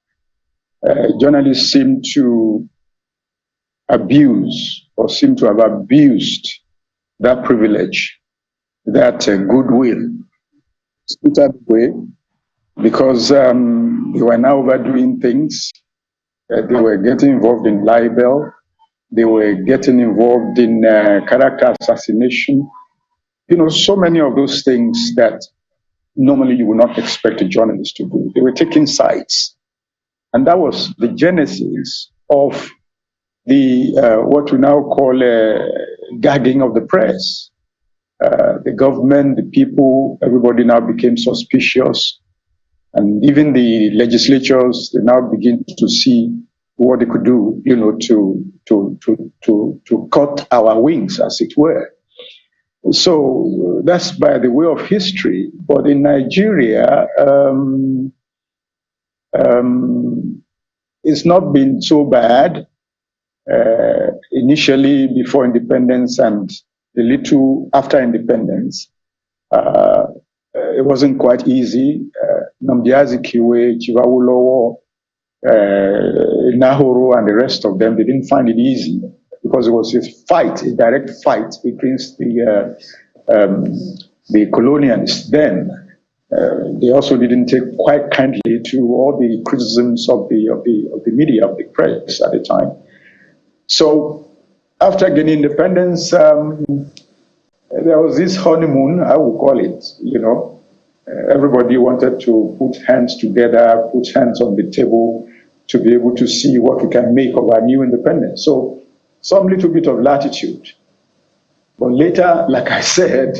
journalists seem to abuse or seem to have abused that privilege, that goodwill, that way, because they were now overdoing things. They were getting involved in libel. They were getting involved in character assassination. You know, so many of those things that normally you would not expect a journalist to do. They were taking sides. And that was the genesis of the what we now call gagging of the press. The government, the people, everybody now became suspicious. And even the legislatures, they now begin to see what they could do, you know, to cut our wings, as it were. So that's by the way of history. But in Nigeria, it's not been so bad. Initially, before independence and a little after independence, it wasn't quite easy. Nnamdi Azikiwe, Chiwawulowo, Nahoro, and the rest of them, they didn't find it easy because it was a fight, a direct fight against the colonialists then. They also didn't take quite kindly to all the criticisms of the media, of the press at the time. So after gaining independence, there was this honeymoon, I would call it, you know. Everybody wanted to put hands together, put hands on the table to be able to see what we can make of our new independence. So some little bit of latitude. But later, like I said,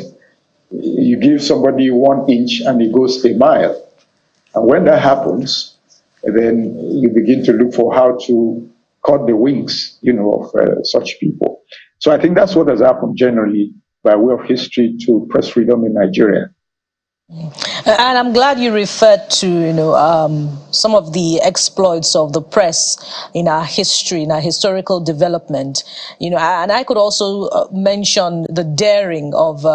you give somebody 1 inch and it goes a mile. And when that happens, then you begin to look for how to cut the wings, you know, of such people. So I think that's what has happened generally by way of history to press freedom in Nigeria. And I'm glad you referred to, you know, some of the exploits of the press in our history, in our historical development. You know, and I could also mention the daring of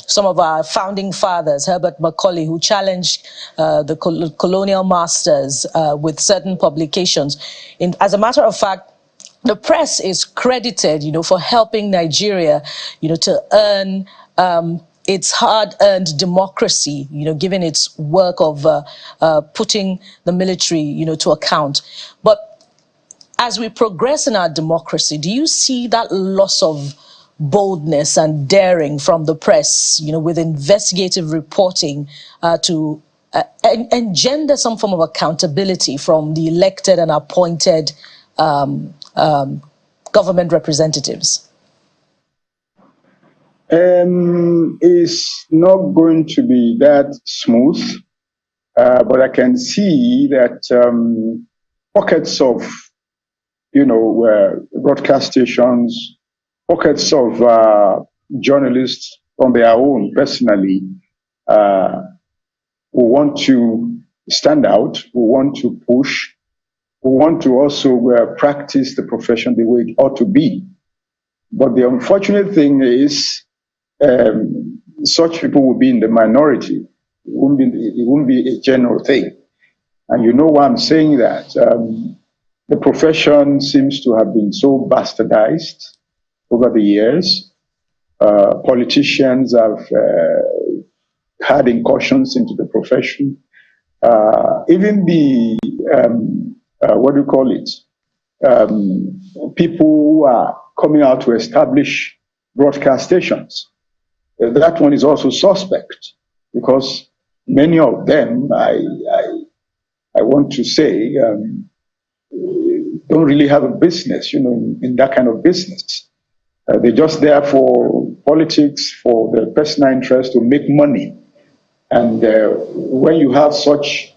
some of our founding fathers, Herbert Macaulay, who challenged the colonial masters with certain publications. As a matter of fact, the press is credited, you know, for helping Nigeria, you know, to earn its hard-earned democracy, you know, given its work of putting the military, you know, to account. But as we progress in our democracy, do you see that loss of boldness and daring from the press, you know, with investigative reporting to engender some form of accountability from the elected and appointed government representatives? It's not going to be that smooth, but I can see that pockets of, broadcast stations, pockets of journalists on their own personally who want to stand out, who want to push, who want to also practice the profession the way it ought to be. But the unfortunate thing is such people will be in the minority. It won't be a general thing. And you know why I'm saying that? The profession seems to have been so bastardized over the years. Politicians have had incursions into the profession. Even the, people who are coming out to establish broadcast stations. That one is also suspect because many of them, I want to say, don't really have a business, in that kind of business. They're just there for politics, for their personal interest to make money. And when you have such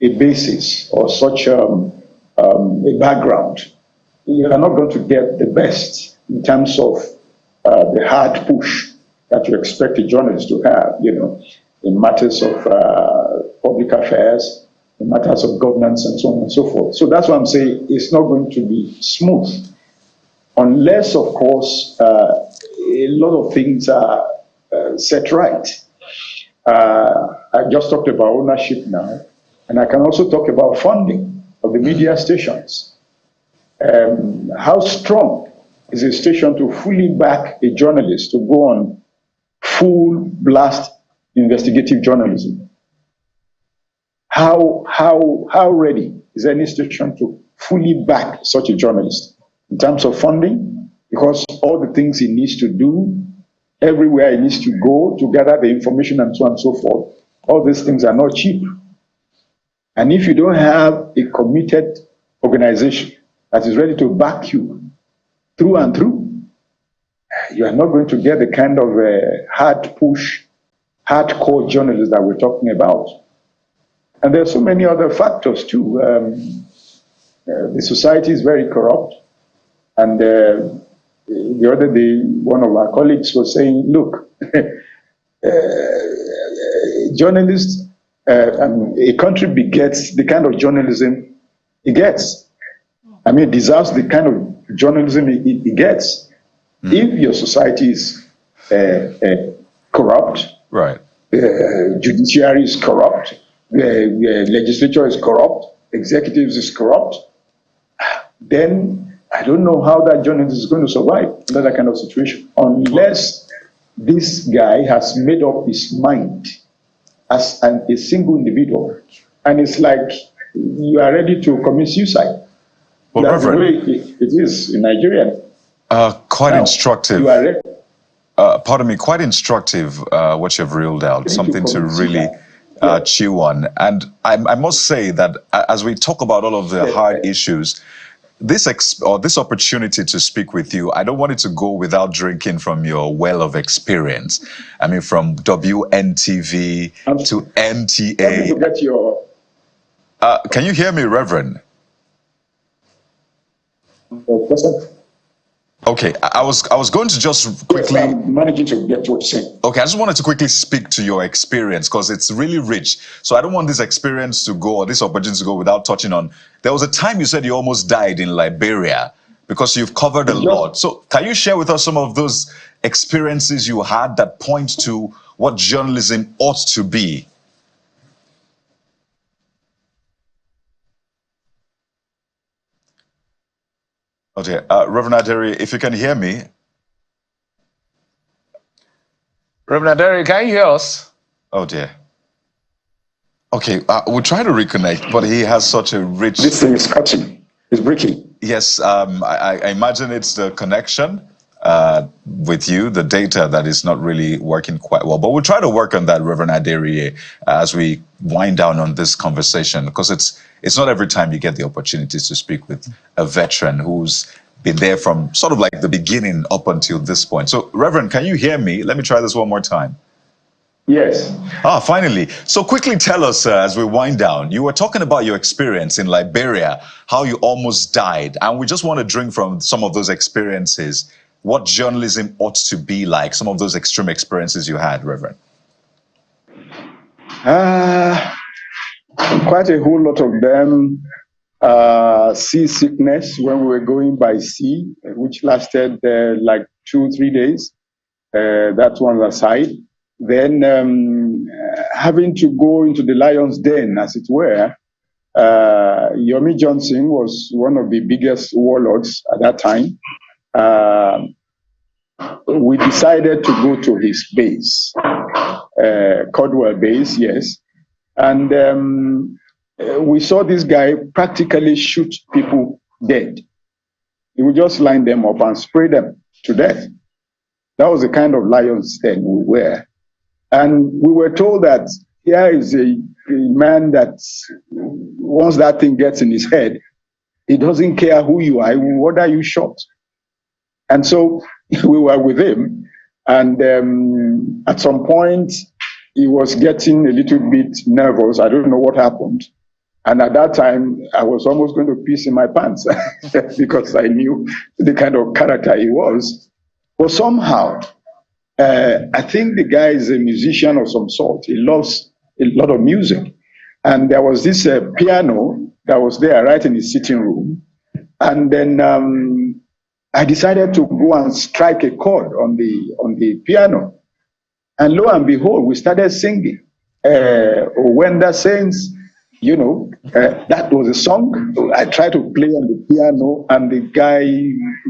a basis or such a background, you are not going to get the best in terms of the hard push that you expect a journalist to have, in matters of public affairs, in matters of governance, and so on and so forth. So that's why I'm saying it's not going to be smooth, unless, of course, a lot of things are set right. I just talked about ownership now, and I can also talk about funding of the media stations. How strong is a station to fully back a journalist to go on full blast investigative journalism? How ready is any station to fully back such a journalist in terms of funding? Because all the things he needs to do, everywhere he needs to go to gather the information and so on and so forth, all these things are not cheap. And if you don't have a committed organization that is ready to back you through and through, you are not going to get the kind of hard push, hardcore journalists that we're talking about. And there are so many other factors too. The society is very corrupt. And the other day, one of our colleagues was saying, look, journalists, a country begets the kind of journalism it gets. I mean, it deserves the kind of journalism it gets. If your society is corrupt, right? Judiciary is corrupt, legislature is corrupt, executives is corrupt, then I don't know how that journalist is going to survive under that kind of situation, unless this guy has made up his mind as a single individual, and it's like you are ready to commit suicide. Well, that's Reverend, the way it is in Nigeria. Quite Now, instructive. you are ready. Pardon me, quite instructive what you've reeled out, something to really chew on. And I must say that as we talk about all of the hard issues, this opportunity to speak with you, I don't want it to go without drinking from your well of experience. I mean, from WNTV to NTA. Can you hear me, Reverend? Okay, I was going to just quickly. Yes, I'm managing to get what you're saying. Okay, I just wanted to quickly speak to your experience because it's really rich. So I don't want this experience to go, or this opportunity to go, without touching on. There was a time you said you almost died in Liberia because you've covered a lot. So can you share with us some of those experiences you had that point to what journalism ought to be? Okay, Reverend Aderi, if you can hear me. Reverend Aderi, can you hear us? Oh dear. Okay, we'll try to reconnect, but he has such a rich... This thing is cutting. It's breaking. Yes, I imagine it's the connection with you, the data that is not really working quite well. But we'll try to work on that, Reverend Aderi, as we wind down on this conversation, because it's not every time you get the opportunity to speak with a veteran who's been there from sort of like the beginning up until this point. So, Reverend, can you hear me? Let me try this one more time. Yes. Finally. So quickly tell us, as we wind down, you were talking about your experience in Liberia, how you almost died. And we just want to drink from some of those experiences, what journalism ought to be like, some of those extreme experiences you had, Reverend. Quite a whole lot of them. Seasickness when we were going by sea, which lasted like 2-3 days. That one aside. Then having to go into the lion's den, as it were. Yomi Johnson was one of the biggest warlords at that time. We decided to go to his base, Codwell base, yes. And we saw this guy practically shoot people dead. He would just line them up and spray them to death. That was the kind of lion's den we were. And we were told that here is a man that once that thing gets in his head, he doesn't care who you are, what are you shot? And so we were with him. And at some point, he was getting a little bit nervous. I don't know what happened. And at that time, I was almost going to piss in my pants because I knew the kind of character he was. But somehow, I think the guy is a musician of some sort. He loves a lot of music. And there was this piano that was there right in his sitting room. And then I decided to go and strike a chord on the piano. And lo and behold, we started singing. When the saints, that was a song. I tried to play on the piano and the guy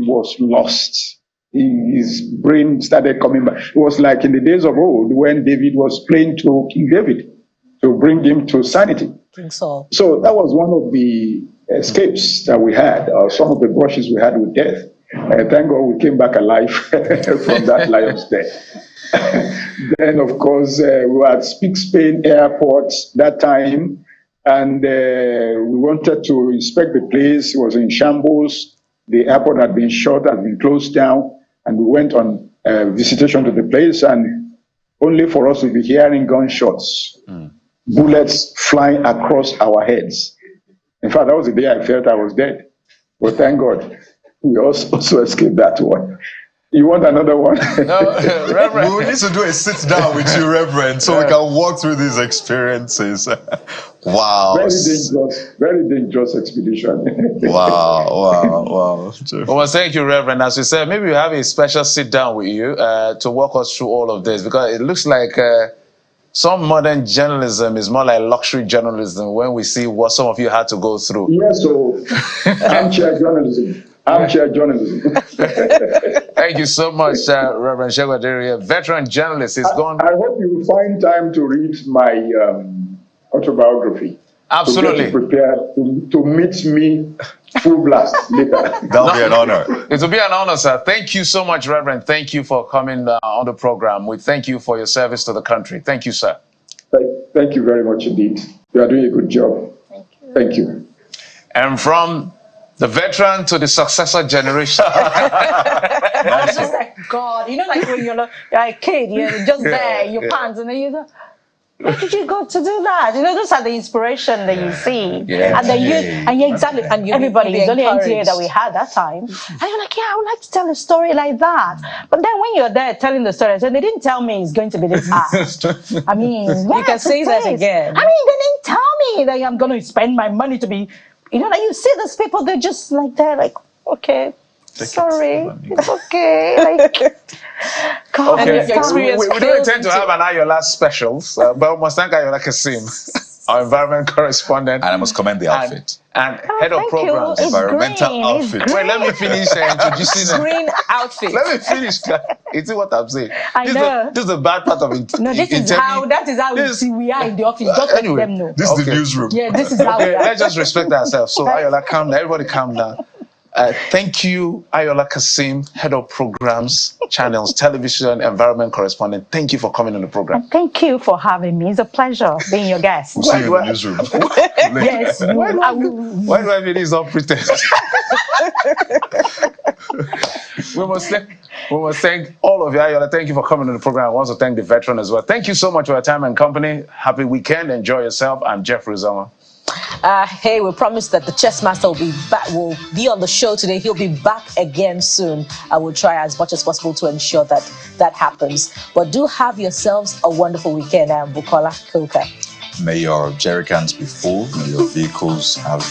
was lost. His brain started coming back. It was like in the days of old when David was praying to King David to bring him to sanity. So that was one of the escapes that we had, or some of the brushes we had with death. Thank God we came back alive from that lion's den. Then, of course, we were at Speak Spain Airport that time, and we wanted to inspect the place. It was in shambles. The airport had been shut, had been closed down, and we went on visitation to the place, and only for us to be hearing gunshots, bullets flying across our heads. In fact, that was the day I felt I was dead. But thank God, we also escaped that one. You want another one? No, Reverend. We need to do a sit down with you, Reverend, so we can walk through these experiences. Wow. Very dangerous expedition. Wow. Well, thank you, Reverend. As you said, maybe we have a special sit down with you to walk us through all of this, because it looks like some modern journalism is more like luxury journalism when we see what some of you had to go through. Yes, so armchair journalism. Armchair journalism. Thank you so much, Reverend Shegwadiri, a veteran journalist. Is gone. I hope you will find time to read my autobiography. Absolutely. To get prepared to meet me full blast later. That'll be an honor. It will be an honor, sir. Thank you so much, Reverend. Thank you for coming on the program. We thank you for your service to the country. Thank you, sir. Thank you very much indeed. You are doing a good job. Thank you. And from the veteran to the successor generation. I was just like, God, like when you're a kid, you're just there, your pants, and then you're like, where did you go to do that? Those are the inspiration that you see. Yeah. And then exactly. And everybody, it's only NTA that we had that time. And you're like, I would like to tell a story like that. But then when you're there telling the story, so they didn't tell me it's going to be this hard. I mean, you can say that again. I mean, they didn't tell me that I'm going to spend my money to be, like you see those people, they're just like, they're like, okay. Sorry, it's okay. God, okay. We don't intend to have an Ayola specials, but we must thank Ayola Kashim, our environment correspondent. And I must commend the outfit. And head of programs. Environmental outfit. Wait, let me finish introducing green outfit. Let me finish. You see what I'm saying? I know. This is the bad part of it. No, that is how we are in the office. Just let them know. This is the newsroom. Yeah, this is how we are. Let's just respect ourselves. So Ayola, calm down. Everybody calm down. Thank you, Ayola Kasim, Head of Programs, Channels, Television, Environment Correspondent. Thank you for coming on the program. And thank you for having me. It's a pleasure being your guest. We'll see you in the newsroom. Yes. Why do I mean it's all pretense? We must thank all of you. Ayola, thank you for coming to the program. I want to thank the veteran as well. Thank you so much for your time and company. Happy weekend. Enjoy yourself. I'm Jeffrey Zoma. Hey, we promised that the chess master will be on the show today. He'll be back again soon. I will try as much as possible to ensure that happens. But do have yourselves a wonderful weekend. I'm Bukola Koka. May your jerry cans be full. May your vehicles have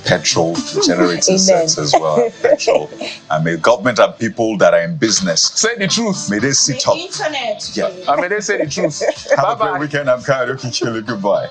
petrol, generating sets as well. Petrol. And may government and people that are in business say the truth. May they sit up. Internet. Yeah. And may they say the truth. Have a great weekend. I'm Kyle Okichili. Goodbye.